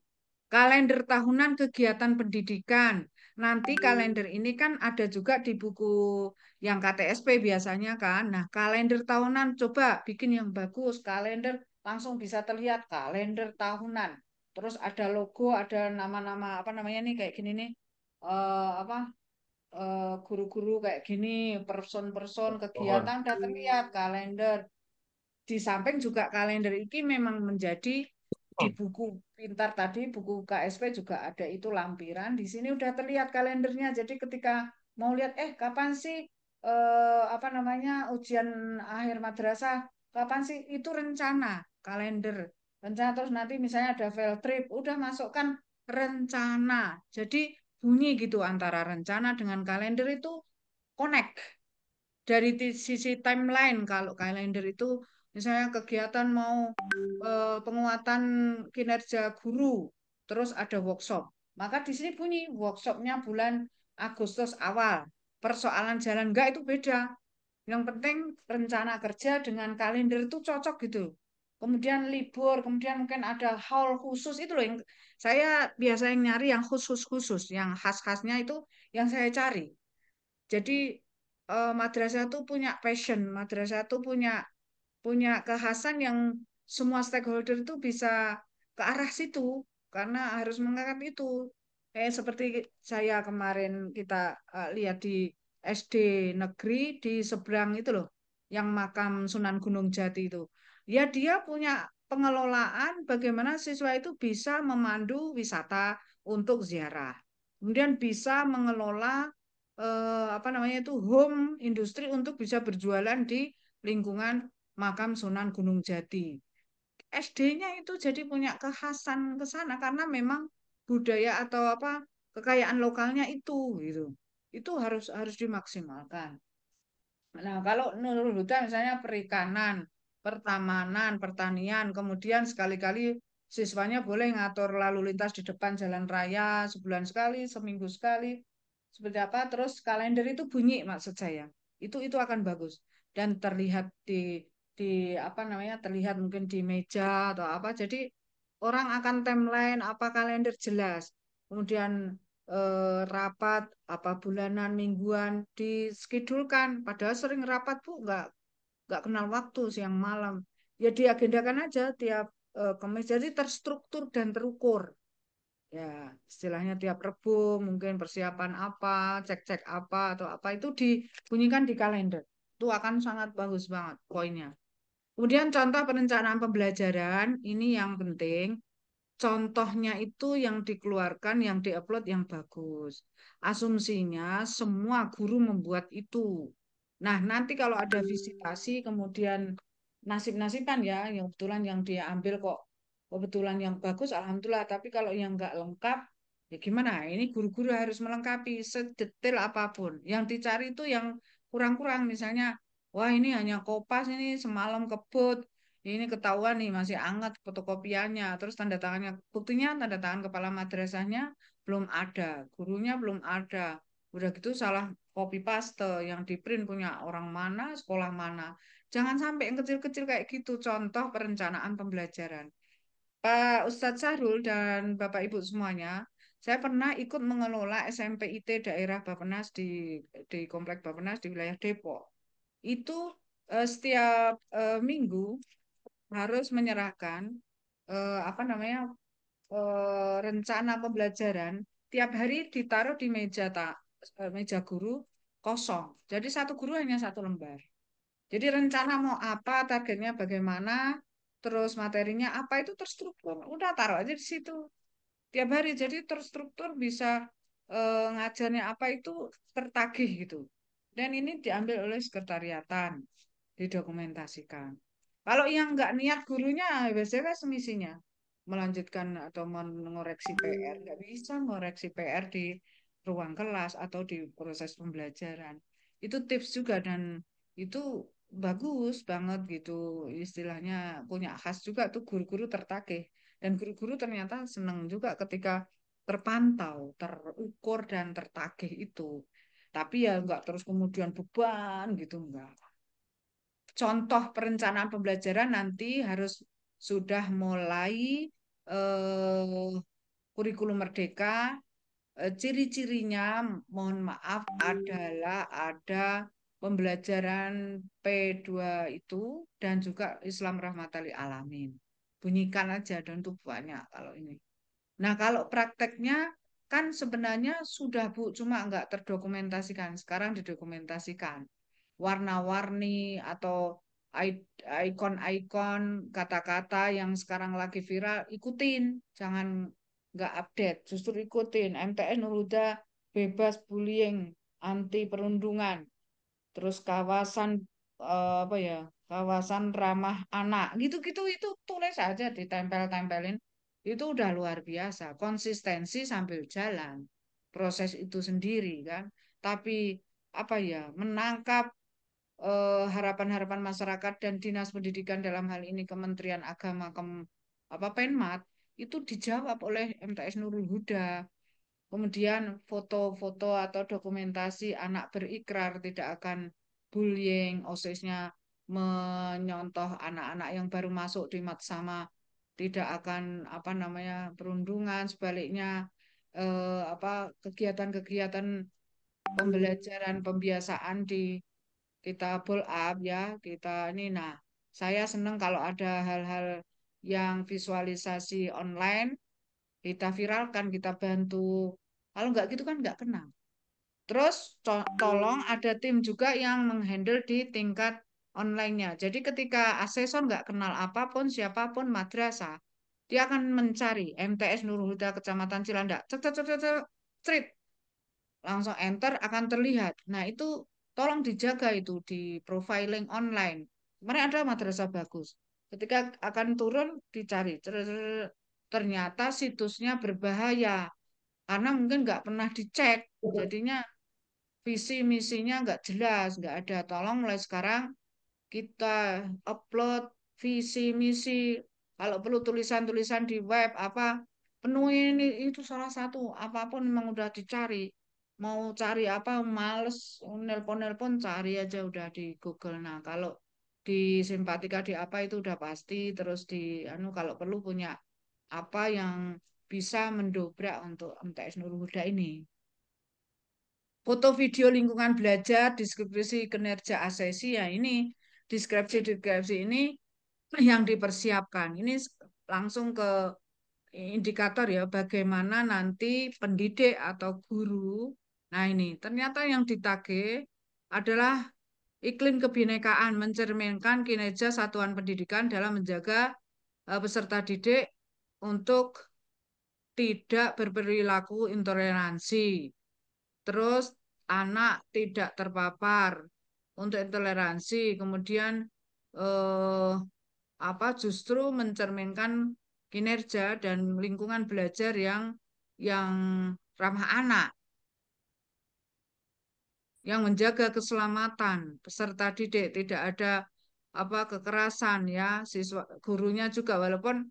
Kalender tahunan kegiatan pendidikan. Nanti kalender ini kan ada juga di buku yang KTSP biasanya kan. Nah, kalender tahunan coba bikin yang bagus. Kalender langsung bisa terlihat kalender tahunan. Terus ada logo, ada nama-nama apa namanya nih kayak gini nih. Apa guru-guru kayak gini, person-person Pohon. kegiatan udah terlihat kalender. Di samping juga kalender ini memang menjadi di buku pintar tadi, buku KSP juga ada itu lampiran. Di sini udah terlihat kalendernya. Jadi ketika mau lihat, kapan sih apa namanya ujian akhir madrasah? Kapan sih? Itu rencana kalender. Rencana terus nanti misalnya ada field trip, udah masukkan rencana. Jadi bunyi gitu antara rencana dengan kalender itu connect dari sisi timeline. Kalau kalender itu misalnya kegiatan mau penguatan kinerja guru, terus ada workshop. Maka di sini bunyi workshopnya bulan Agustus awal. Persoalan jalan enggak itu beda. Yang penting rencana kerja dengan kalender itu cocok gitu. Kemudian libur, kemudian mungkin ada haul khusus itu loh yang saya biasa yang nyari yang khusus-khusus, yang khas-khasnya itu yang saya cari. Jadi madrasah tuh punya passion, madrasah tuh punya punya kekhasan yang semua stakeholder itu bisa ke arah situ karena harus mengangkat itu. Seperti saya kemarin kita lihat di SD negeri di seberang itu loh, yang makam Sunan Gunung Jati itu. Ya dia punya pengelolaan bagaimana siswa itu bisa memandu wisata untuk ziarah. Kemudian bisa mengelola apa namanya itu home industri untuk bisa berjualan di lingkungan makam Sunan Gunung Jati. SD-nya itu jadi punya kekhasan ke sana karena memang budaya atau apa kekayaan lokalnya itu gitu. Itu harus harus dimaksimalkan. Nah, kalau Nurul Huda misalnya perikanan, pertamanan, pertanian, kemudian sekali-kali siswanya boleh ngatur lalu lintas di depan jalan raya sebulan sekali, seminggu sekali, seperti apa, terus kalender itu bunyi maksud saya. Itu akan bagus dan terlihat di apa namanya, terlihat mungkin di meja atau apa. Jadi orang akan timeline apa kalender jelas. Kemudian rapat apa bulanan mingguan diskedulkan padahal sering rapat Bu nggak kenal waktu siang malam ya diagendakan aja tiap Kamis jadi terstruktur dan terukur ya istilahnya tiap Rebo mungkin persiapan apa cek-cek apa atau apa itu dibunyikan di kalender itu akan sangat bagus banget poinnya. Kemudian contoh perencanaan pembelajaran ini yang penting. Contohnya itu yang dikeluarkan, yang diupload yang bagus. Asumsinya semua guru membuat itu. Nah, nanti kalau ada visitasi, kemudian nasib-nasiban ya, yang kebetulan yang dia ambil kok kebetulan yang bagus, alhamdulillah. Tapi kalau yang nggak lengkap, ya gimana? Ini guru-guru harus melengkapi sedetail apapun. Yang dicari itu yang kurang-kurang, misalnya, wah ini hanya kopas, ini semalam kebut, ini ketahuan nih masih hangat fotokopiannya, terus tanda tangannya, buktinya tanda tangan kepala madrasahnya belum ada, gurunya belum ada. Udah gitu salah copy paste yang di print punya orang mana, sekolah mana. Jangan sampai yang kecil-kecil kayak gitu. Contoh perencanaan pembelajaran. Pak Ustadz Sahrul dan Bapak Ibu semuanya, saya pernah ikut mengelola SMP IT daerah Bappenas di Komplek Bappenas di wilayah Depok. Itu setiap minggu harus menyerahkan apa namanya rencana pembelajaran tiap hari ditaruh di meja guru kosong. Jadi satu guru hanya satu lembar. Jadi rencana mau apa, targetnya bagaimana, terus materinya apa itu terstruktur. Udah taruh aja di situ tiap hari. Jadi terstruktur bisa ngajarnya apa itu tertagih gitu. Dan ini diambil oleh sekretariatan, didokumentasikan. Kalau yang nggak niat gurunya, biasanya semisinya melanjutkan atau mengoreksi PR. Nggak bisa mengoreksi PR di ruang kelas atau di proses pembelajaran. Itu tips juga dan itu bagus banget gitu. Istilahnya punya khas juga tuh guru-guru tertagih. Dan guru-guru ternyata senang juga ketika terpantau, terukur dan tertagih itu. Tapi ya nggak terus kemudian beban gitu, enggak. Contoh perencanaan pembelajaran nanti harus sudah mulai eh, kurikulum merdeka. Ciri-cirinya, mohon maaf, adalah ada pembelajaran P2 itu dan juga Islam rahmatan lil alamin. Bunyikan aja dan itu banyak kalau ini. Nah, kalau prakteknya kan sebenarnya sudah Bu, cuma nggak terdokumentasikan. Sekarang didokumentasikan. Warna-warni atau ikon-ikon kata-kata yang sekarang lagi viral, ikutin. Jangan nggak update, justru ikutin. MTN udah bebas bullying, anti perundungan. Terus kawasan apa ya? Kawasan ramah anak. Gitu-gitu itu tulis aja ditempel-tempelin. Itu udah luar biasa. Konsistensi sambil jalan. Proses itu sendiri kan. Tapi apa ya? Menangkap harapan-harapan masyarakat dan Dinas Pendidikan dalam hal ini Kementerian Agama apa Penmat itu dijawab oleh MTS Nurul Huda. Kemudian foto-foto atau dokumentasi anak berikrar tidak akan bullying, OSIS-nya menyontoh anak-anak yang baru masuk di Matsama tidak akan apa namanya perundungan, sebaliknya apa kegiatan-kegiatan pembelajaran pembiasaan kita pull up ya, kita ini. Nah, saya senang kalau ada hal-hal yang visualisasi online, kita viralkan, kita bantu. Kalau nggak gitu kan nggak kenal. Terus tolong ada tim juga yang menghandle di tingkat online-nya. Jadi ketika asesor nggak kenal apapun, siapapun madrasah, dia akan mencari MTS Nurul Huda Kecamatan Cilandak. Cek, cek, cek, cek, cek, cek, langsung enter akan terlihat. Nah, itu tolong dijaga itu di profiling online. Kemarin ada madrasah bagus. Ketika akan turun dicari. Ternyata situsnya berbahaya karena mungkin nggak pernah dicek. Jadinya visi misinya nggak jelas, nggak ada. Tolong mulai sekarang kita upload visi misi. Kalau perlu tulisan-tulisan di web apa penuhi ini itu salah satu apapun memang udah dicari. Mau cari apa males nelpon-nelpon cari aja udah di Google. Nah, kalau di simpatika di apa itu udah pasti terus di anu kalau perlu punya apa yang bisa mendobrak untuk MTS Nurul Huda ini. Foto video lingkungan belajar, deskripsi kinerja asesi, ya ini deskripsi-deskripsi ini yang dipersiapkan. Ini langsung ke indikator ya, bagaimana nanti pendidik atau guru. Nah ini, ternyata yang ditagih adalah iklim kebinekaan, mencerminkan kinerja satuan pendidikan dalam menjaga peserta didik untuk tidak berperilaku intoleransi. Terus anak tidak terpapar untuk intoleransi, kemudian eh, apa justru mencerminkan kinerja dan lingkungan belajar yang ramah anak, yang menjaga keselamatan peserta didik, tidak ada apa kekerasan ya siswa gurunya juga walaupun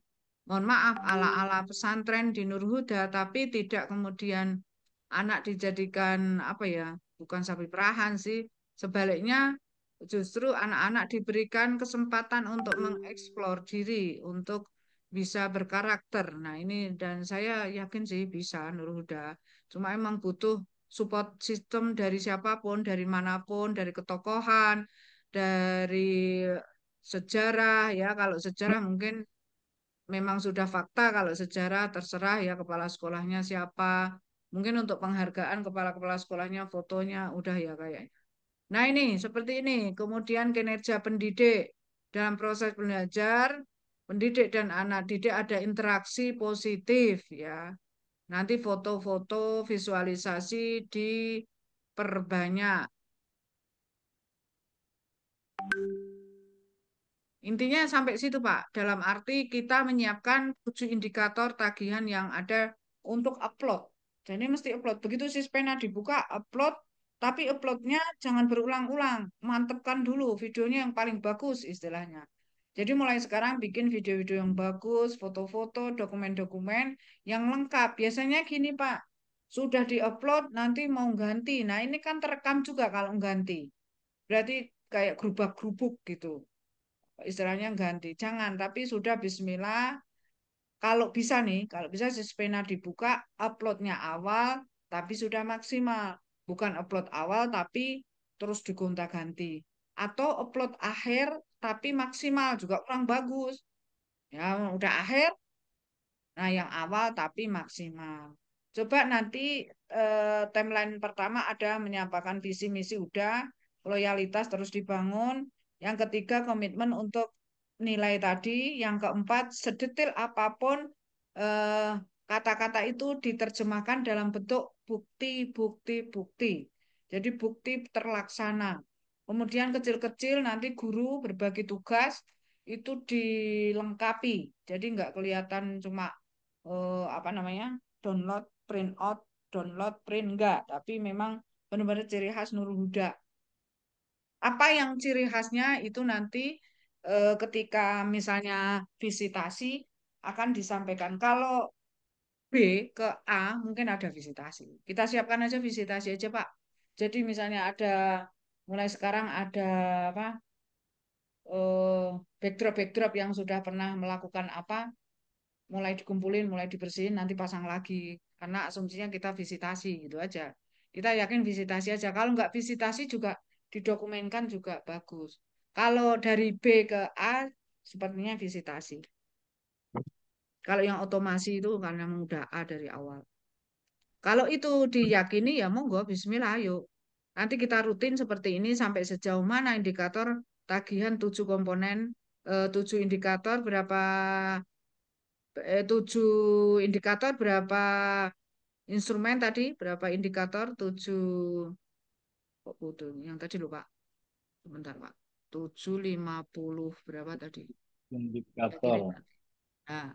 mohon maaf, ala-ala pesantren di Nur Huda, tapi tidak kemudian anak dijadikan apa ya, bukan sapi perahan sih. Sebaliknya justru anak-anak diberikan kesempatan untuk mengeksplor diri, untuk bisa berkarakter. Nah ini dan saya yakin sih bisa Nur Huda. Cuma emang butuh support system dari siapapun, dari manapun, dari ketokohan, dari sejarah ya. Kalau sejarah mungkin memang sudah fakta, kalau sejarah terserah ya kepala sekolahnya siapa. Mungkin untuk penghargaan kepala-kepala sekolahnya fotonya udah ya kayaknya. Nah ini seperti ini. Kemudian kinerja pendidik dalam proses belajar, pendidik dan anak didik ada interaksi positif ya. Nanti foto-foto visualisasi diperbanyak. Intinya sampai situ, Pak. Dalam arti kita menyiapkan 7 indikator tagihan yang ada untuk upload. Jadi mesti upload. Begitu si pena dibuka, upload. Tapi uploadnya jangan berulang-ulang. Mantepkan dulu videonya yang paling bagus istilahnya. Jadi mulai sekarang bikin video-video yang bagus, foto-foto, dokumen-dokumen yang lengkap. Biasanya gini, Pak. Sudah diupload, nanti mau ganti. Nah ini kan terekam juga kalau ganti. Berarti kayak gerubak-gerubuk gitu istilahnya ganti. Jangan, tapi sudah bismillah. Kalau bisa nih, kalau bisa si pena dibuka, uploadnya awal, tapi sudah maksimal. Bukan upload awal, tapi terus digonta-ganti. Atau upload akhir, tapi maksimal, juga kurang bagus. Ya, udah akhir, nah yang awal tapi maksimal. Coba nanti timeline pertama ada menyampaikan visi misi udah, loyalitas terus dibangun. Yang ketiga komitmen untuk nilai tadi. Yang keempat sedetail apapun eh, kata-kata itu diterjemahkan dalam bentuk bukti, bukti, bukti. Jadi bukti terlaksana. Kemudian kecil-kecil nanti guru berbagi tugas itu dilengkapi. Jadi nggak kelihatan cuma apa namanya download, print out, download, print enggak. Tapi memang benar-benar ciri khas Nurul Huda. Apa yang ciri khasnya itu nanti ketika misalnya visitasi akan disampaikan. Kalau B ke A mungkin ada visitasi. Kita siapkan aja visitasi aja Pak. Jadi misalnya ada mulai sekarang ada apa backdrop-backdrop yang sudah pernah melakukan apa mulai dikumpulin, mulai dibersihin, nanti pasang lagi. Karena asumsinya kita visitasi gitu aja. Kita yakin visitasi aja. Kalau nggak visitasi juga didokumenkan juga bagus. Kalau dari B ke A, sepertinya visitasi. Kalau yang otomasi itu karena udah A dari awal. Kalau itu diyakini ya monggo, bismillah, ayo. Nanti kita rutin seperti ini sampai sejauh mana indikator tagihan 7 komponen, 7 indikator berapa 7 indikator berapa instrumen tadi berapa indikator 7 kok butuh yang tadi lupa sebentar Pak 750 berapa tadi saya kirim Indikator nanti nah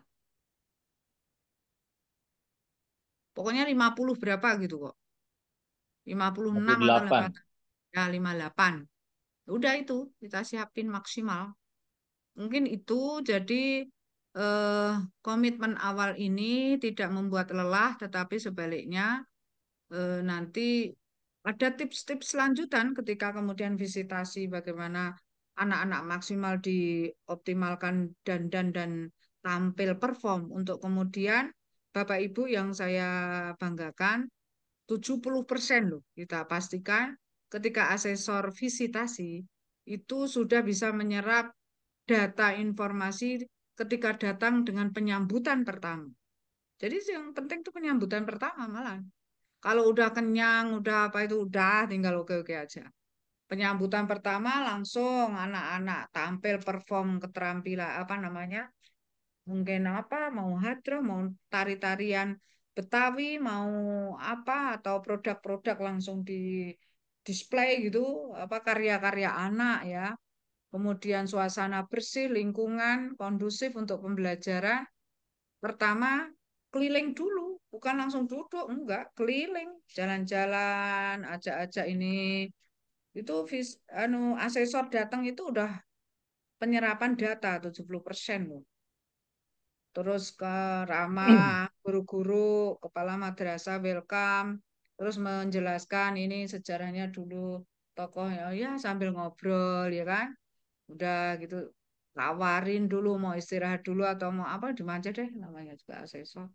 pokoknya 50 berapa gitu kok 56 atau 58. 8 ya 58 udah itu kita siapin maksimal mungkin itu jadi eh, komitmen awal ini tidak membuat lelah tetapi sebaliknya nanti ada tips-tips lanjutan ketika kemudian visitasi bagaimana anak-anak maksimal dioptimalkan dan tampil perform untuk kemudian Bapak Ibu yang saya banggakan 70% loh kita pastikan ketika asesor visitasi itu sudah bisa menyerap data informasi ketika datang dengan penyambutan pertama. Jadi yang penting itu penyambutan pertama malah. Kalau udah kenyang, udah apa itu udah tinggal oke-oke aja. Penyambutan pertama langsung anak-anak tampil perform keterampilan apa namanya? Mungkin apa mau hadroh, mau tari-tarian Betawi, mau apa atau produk-produk langsung di display gitu, apa karya-karya anak ya. Kemudian suasana bersih, lingkungan kondusif untuk pembelajaran. Pertama, keliling dulu, bukan langsung duduk, enggak, keliling, jalan-jalan, ajak-ajak ini. Itu asesor datang itu udah penyerapan data 70% loh. terus ke ramah, guru-guru, kepala madrasah welcome, terus menjelaskan ini sejarahnya dulu tokohnya, ya sambil ngobrol ya kan, udah gitu tawarin dulu mau istirahat dulu atau mau apa dimanja deh namanya juga asesor.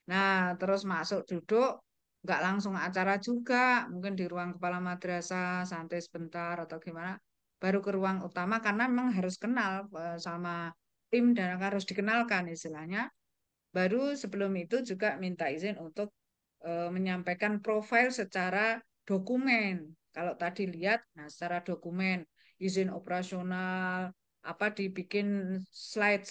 Nah, terus masuk duduk, nggak langsung acara juga, mungkin di ruang kepala madrasah, santai sebentar atau gimana, baru ke ruang utama karena memang harus kenal sama tim dan harus dikenalkan istilahnya. Baru sebelum itu juga minta izin untuk menyampaikan profil secara dokumen. Kalau tadi lihat, nah secara dokumen, izin operasional, apa dibikin slide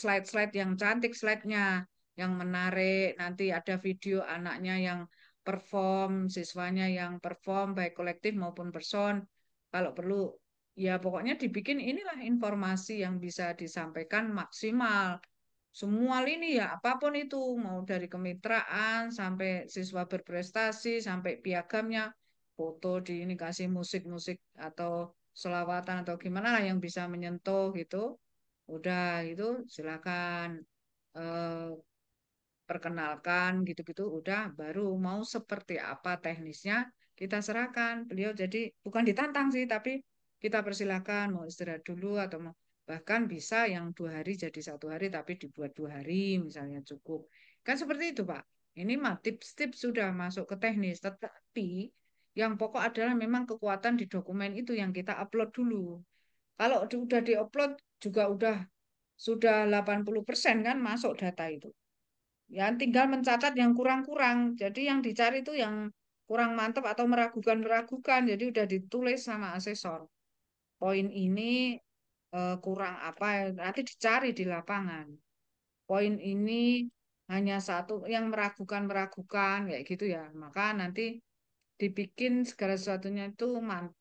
yang cantik slide-nya, yang menarik, nanti ada video anaknya yang perform, siswanya yang perform, baik kolektif maupun person. Kalau perlu, ya pokoknya dibikin inilah informasi yang bisa disampaikan maksimal semua lini ya, apapun itu, mau dari kemitraan sampai siswa berprestasi sampai piagamnya, foto di ini kasih musik-musik atau selawatan atau gimana lah yang bisa menyentuh gitu. Udah itu silakan eh, perkenalkan gitu-gitu udah baru mau seperti apa teknisnya kita serahkan beliau jadi bukan ditantang sih tapi kita persilakan mau istirahat dulu atau mau bahkan bisa yang 2 hari jadi 1 hari tapi dibuat 2 hari misalnya cukup kan seperti itu Pak ini mah tips-tips sudah masuk ke teknis tetapi yang pokok adalah memang kekuatan di dokumen itu yang kita upload dulu kalau udah diupload juga udah sudah 80% kan masuk data itu ya, tinggal mencatat yang kurang-kurang. Jadi yang dicari itu yang kurang mantap atau meragukan-meragukan. Jadi udah ditulis sama asesor. Poin ini kurang apa, nanti dicari di lapangan. Poin ini hanya satu yang meragukan-meragukan, kayak gitu ya. Maka nanti dibikin segala sesuatunya itu mantap.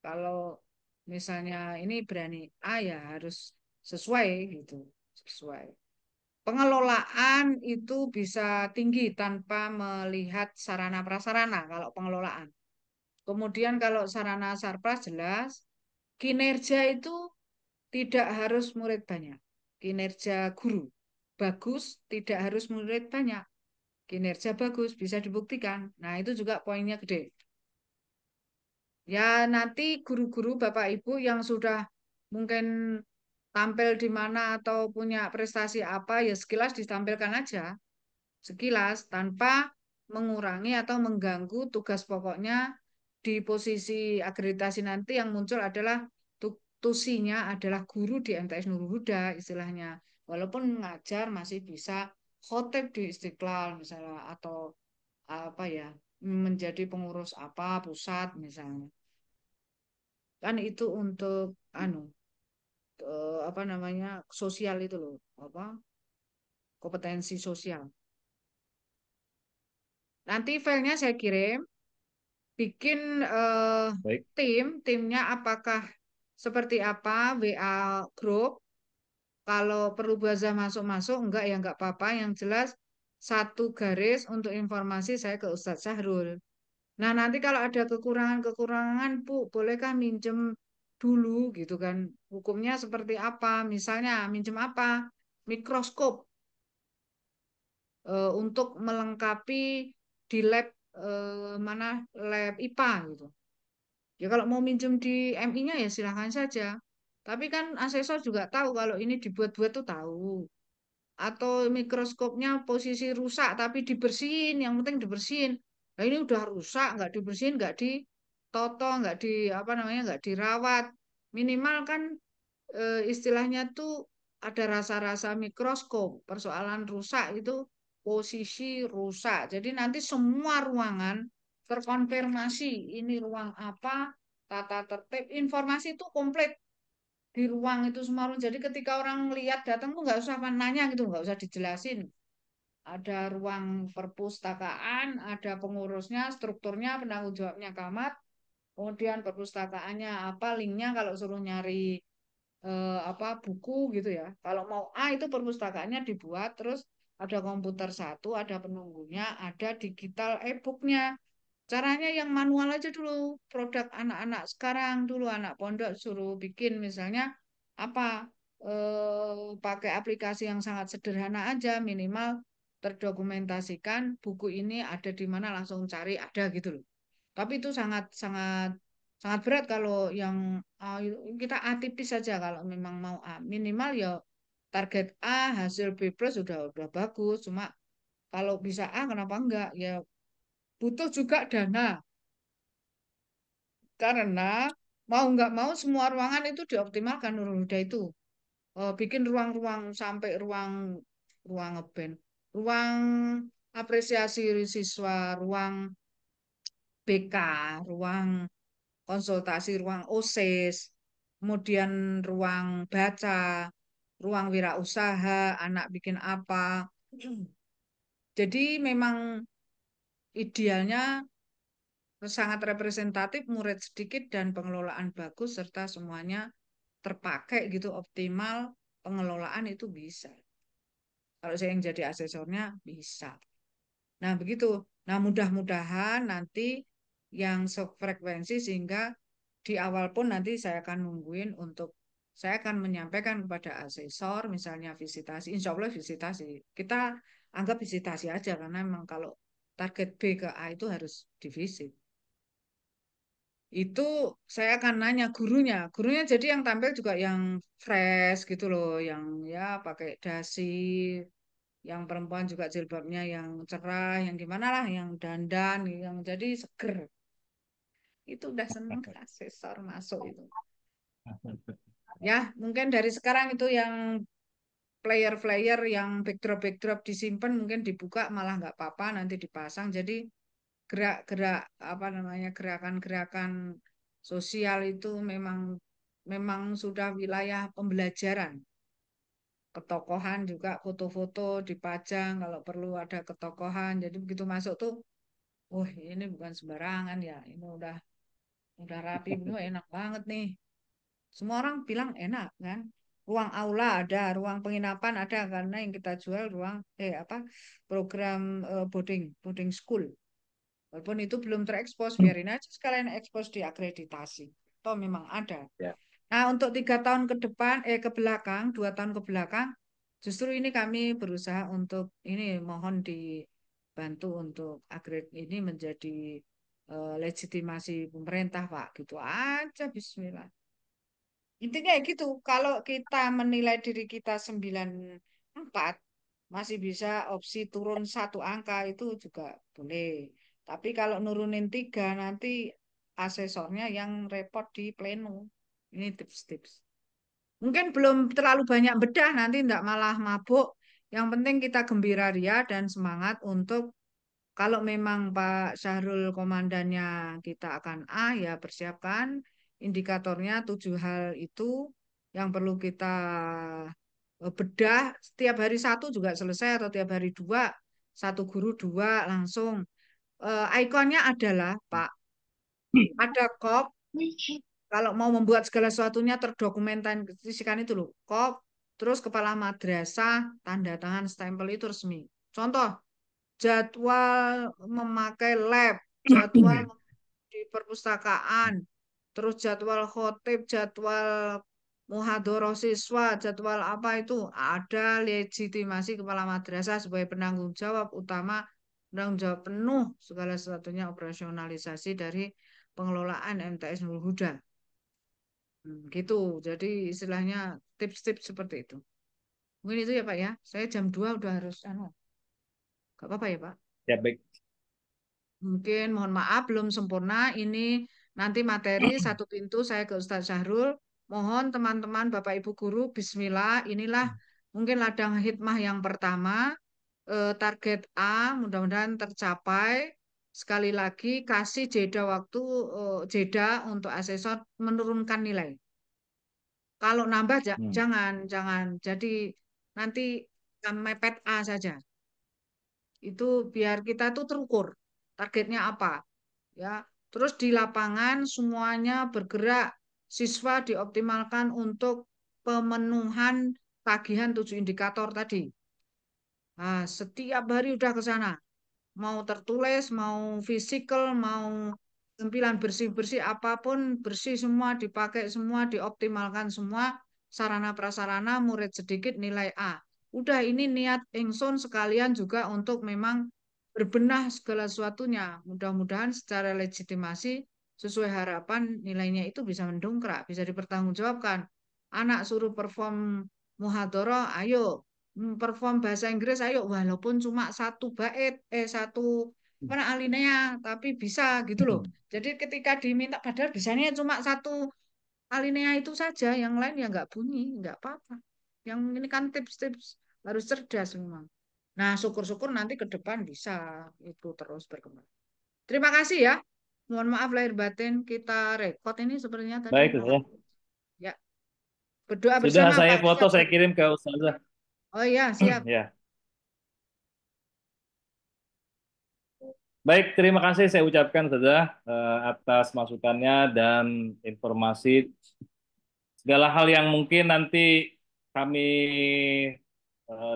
Kalau misalnya ini berani A ya harus sesuai gitu. Sesuai. Pengelolaan itu bisa tinggi tanpa melihat sarana prasarana kalau pengelolaan. Kemudian kalau sarana sarpras jelas, kinerja itu tidak harus murid banyak. Kinerja guru bagus tidak harus murid banyak. Kinerja bagus bisa dibuktikan. Nah, itu juga poinnya gede. Ya, nanti guru-guru Bapak Ibu yang sudah mungkin tampil di mana atau punya prestasi apa, ya sekilas ditampilkan aja. Sekilas tanpa mengurangi atau mengganggu tugas pokoknya di posisi akreditasi nanti yang muncul adalah tusinya adalah guru di MTS Nurul Huda istilahnya. Walaupun ngajar masih bisa khotib di Istiqlal misalnya atau apa ya menjadi pengurus apa pusat misalnya. Kan itu untuk anu apa namanya sosial itu loh apa kompetensi sosial. Nanti filenya saya kirim bikin Baik. timnya apakah seperti apa WA grup kalau perlu buzzer masuk-masuk enggak ya enggak apa-apa yang jelas satu garis untuk informasi saya ke Ustadz Syahrul nah nanti kalau ada kekurangan-kekurangan Bu bolehkah minjem dulu gitu kan hukumnya seperti apa misalnya minjem apa mikroskop untuk melengkapi di lab mana lab IPA gitu. Ya kalau mau minjem di MI-nya ya silahkan saja. Tapi kan asesor juga tahu kalau ini dibuat-buat tuh tahu. Atau mikroskopnya posisi rusak tapi dibersihin, yang penting dibersihin. Nah ini udah rusak, nggak dibersihin, nggak ditoto, nggak di apa namanya, nggak dirawat. Minimal kan istilahnya tuh ada rasa-rasa mikroskop. Persoalan rusak itu posisi rusak. Jadi nanti semua ruangan terkonfirmasi ini ruang apa, tata tertib, informasi itu komplit di ruang itu semua. Jadi ketika orang lihat datang tuh nggak usah nanya gitu, nggak usah dijelasin. Ada ruang perpustakaan, ada pengurusnya, strukturnya, penanggung jawabnya kamar, kemudian perpustakaannya apa, linknya kalau suruh nyari apa buku gitu ya. Kalau mau A itu perpustakaannya dibuat, terus ada komputer satu, ada penunggunya, ada digital e-booknya. Caranya yang manual aja dulu. Produk anak-anak sekarang dulu anak pondok suruh bikin misalnya apa pakai aplikasi yang sangat sederhana aja, minimal terdokumentasikan buku ini ada di mana langsung cari ada gitu loh. Tapi itu sangat sangat sangat berat kalau yang kita A tipis saja kalau memang mau A. Minimal ya target A, hasil B plus udah bagus. Cuma kalau bisa A kenapa enggak? Ya butuh juga dana karena mau nggak mau semua ruangan itu dioptimalkan udah itu. Bikin ruang-ruang sampai ruang ruang ngeband, ruang apresiasi siswa, ruang BK, ruang konsultasi, ruang OSIS, kemudian ruang baca, ruang wirausaha, anak bikin apa. Jadi memang idealnya sangat representatif, murid sedikit dan pengelolaan bagus serta semuanya terpakai gitu optimal, pengelolaan itu bisa. Kalau saya yang jadi asesornya bisa. Nah, begitu. Nah, mudah-mudahan nanti yang sefrekuensi sehingga di awal pun nanti saya akan nungguin untuk saya akan menyampaikan kepada asesor misalnya visitasi, insya Allah visitasi. Kita anggap visitasi aja karena memang kalau target B ke A itu harus divisit. Itu saya akan nanya gurunya. Gurunya jadi yang tampil juga yang fresh gitu loh, yang ya pakai dasi, yang perempuan juga jilbabnya yang cerah, yang gimana lah, yang dandan, yang jadi seger. Itu udah seneng asesor masuk itu. Ya, mungkin dari sekarang itu yang player-player yang backdrop-backdrop disimpan mungkin dibuka malah nggak apa-apa nanti dipasang. Jadi gerak-gerak apa namanya gerakan-gerakan sosial itu memang memang sudah wilayah pembelajaran. Ketokohan juga foto-foto dipajang kalau perlu ada ketokohan. Jadi begitu masuk tuh, wah ini bukan sembarangan ya. Ini udah rapi, ini enak banget nih. Semua orang bilang enak kan. Ruang aula ada, ruang penginapan ada karena yang kita jual ruang apa program boarding boarding school. Walaupun itu belum terekspos, biarin aja sekalian ekspos di akreditasi. Toh memang ada. Ya. Nah, untuk 3 tahun ke depan, ke belakang, 2 tahun ke belakang, justru ini kami berusaha untuk ini mohon dibantu untuk akredit ini menjadi legitimasi pemerintah, Pak. Gitu aja, Bismillah. Intinya ya gitu, kalau kita menilai diri kita 94, masih bisa opsi turun 1 angka itu juga boleh. Tapi kalau nurunin 3, nanti asesornya yang repot di pleno. Ini tips-tips. Mungkin belum terlalu banyak bedah, nanti tidak malah mabuk. Yang penting kita gembira ria dan semangat untuk kalau memang Pak Syahrul komandannya kita akan A, ya persiapkan indikatornya 7 hal itu yang perlu kita bedah. Setiap hari 1 juga selesai atau tiap hari 2, 1 guru 2 langsung. Ikonnya adalah Pak, ada kop. Kalau mau membuat segala sesuatunya terdokumentasikan itu loh, kop, terus kepala madrasah, tanda tangan, stempel itu resmi. Contoh, jadwal memakai lab, jadwal di perpustakaan, terus jadwal khotib, jadwal muhadharah siswa, jadwal apa itu ada legitimasi kepala madrasah sebagai penanggung jawab utama, penanggung jawab penuh segala sesuatunya operasionalisasi dari pengelolaan MTS Nurul Huda. Gitu. Jadi istilahnya tips-tips seperti itu. Mungkin itu ya Pak ya. Saya jam 2 udah harus gak apa-apa ya Pak. Ya, baik. Mungkin mohon maaf belum sempurna. Ini nanti materi satu pintu saya ke Ustadz Syahrul. Mohon teman-teman Bapak Ibu guru, Bismillah. Inilah mungkin ladang hikmah yang pertama. Target A mudah-mudahan tercapai. Sekali lagi kasih jeda waktu, jeda untuk asesor menurunkan nilai. Kalau nambah jangan. Jadi nanti mepet A saja. Itu biar kita tuh terukur targetnya apa. Ya, terus di lapangan semuanya bergerak, siswa dioptimalkan untuk pemenuhan tagihan 7 indikator tadi. Nah, setiap hari udah ke sana. Mau tertulis, mau fisikal, mau tampilan bersih-bersih apapun, bersih semua, dipakai semua, dioptimalkan semua sarana prasarana, murid sedikit nilai A. Udah ini niat ingsun sekalian juga untuk memang berbenah segala sesuatunya. Mudah-mudahan secara legitimasi sesuai harapan nilainya itu bisa mendongkrak, bisa dipertanggungjawabkan. Anak suruh perform muhadharah, ayo. Perform bahasa Inggris, ayo. Walaupun cuma satu bait, satu mana alinea, tapi bisa gitu loh. Jadi ketika diminta, padahal bisanya cuma satu alinea itu saja, yang lain ya nggak bunyi, nggak apa-apa. Yang ini kan tips-tips harus cerdas memang. Nah, syukur-syukur nanti ke depan bisa itu terus berkembang. Terima kasih ya. Mohon maaf lahir batin kita rekod ini sebenarnya tadi Baik, mau. ya. Ya, berdoa Sudah bersama saya Pak. foto, Siap. saya kirim ke Ustazah. Oh iya, siap. Ya. Baik, terima kasih saya ucapkan Ustazah atas masukannya dan informasi segala hal yang mungkin nanti kami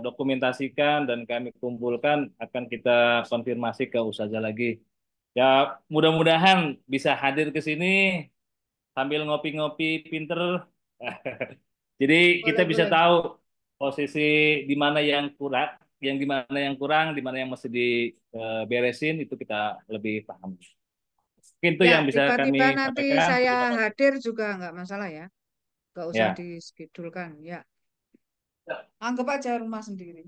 dokumentasikan dan kami kumpulkan akan kita konfirmasi ke Ustazah lagi. Ya, mudah-mudahan bisa hadir ke sini sambil ngopi-ngopi pinter. Jadi kita Boleh, bisa boleh. tahu posisi di mana yang kurang, di mana yang mesti diberesin itu kita lebih paham. Mungkin itu Ya, yang bisa tiba-tiba kami nanti sampaikan. saya Terima kasih. hadir juga nggak masalah ya. Nggak usah Ya. dischedulkan. Ya, anggap aja rumah sendiri.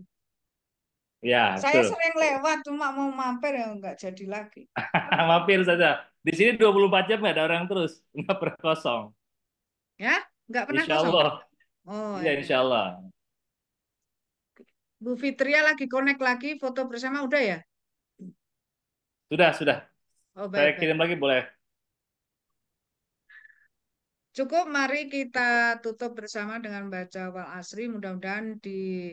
Ya, Saya betul. sering lewat, cuma mau mampir ya nggak jadi lagi. Mampir saja. Di sini 24 jam nggak ada orang terus, nggak pernah kosong. Ya, nggak pernah Insya kosong. Allah. Oh Iya, ya. insya Allah. Bu Fitria lagi connect lagi, foto bersama udah ya? Sudah, sudah. Oh Saya baik-baik. kirim lagi boleh. Cukup, mari kita tutup bersama dengan baca wal asri. Mudah-mudahan di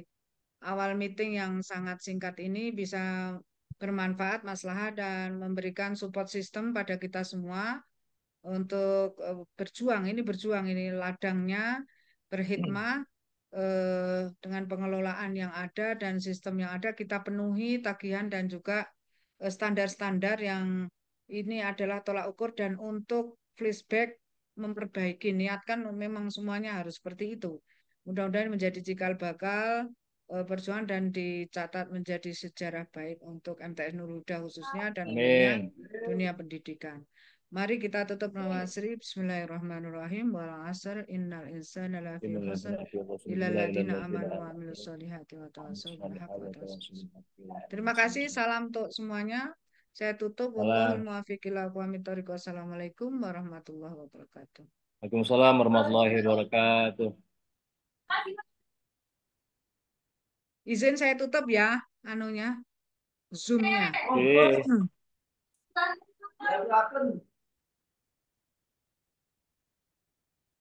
awal meeting yang sangat singkat ini bisa bermanfaat, maslahat, dan memberikan support system pada kita semua untuk berjuang. Ini berjuang, ini ladangnya, berhikmah dengan pengelolaan yang ada dan sistem yang ada, kita penuhi tagihan dan juga standar-standar yang ini adalah tolak ukur dan untuk flashback memperbaiki niat kan memang semuanya harus seperti itu. Mudah-mudahan menjadi cikal bakal perjuangan dan dicatat menjadi sejarah baik untuk MTS Nurul Huda khususnya dan umumnya Amin. dunia pendidikan. Mari kita tutup nama Sri. Bismillahirrahmanirrahim. Wal asr innal insana lafi khusr illal ladzina amanu wa amilus solihati wa tawassaw bil haqqi wa tawassaw bis sabr. Terima kasih. Salam untuk semuanya. Saya tutup. Wallahul Salam. muwaffiq ila aqwamit thoriq. Wassalamualaikum warahmatullahi wabarakatuh. Waalaikumsalam warahmatullahi wabarakatuh. Izin saya tutup ya, anunya, Zoom-nya. Oke.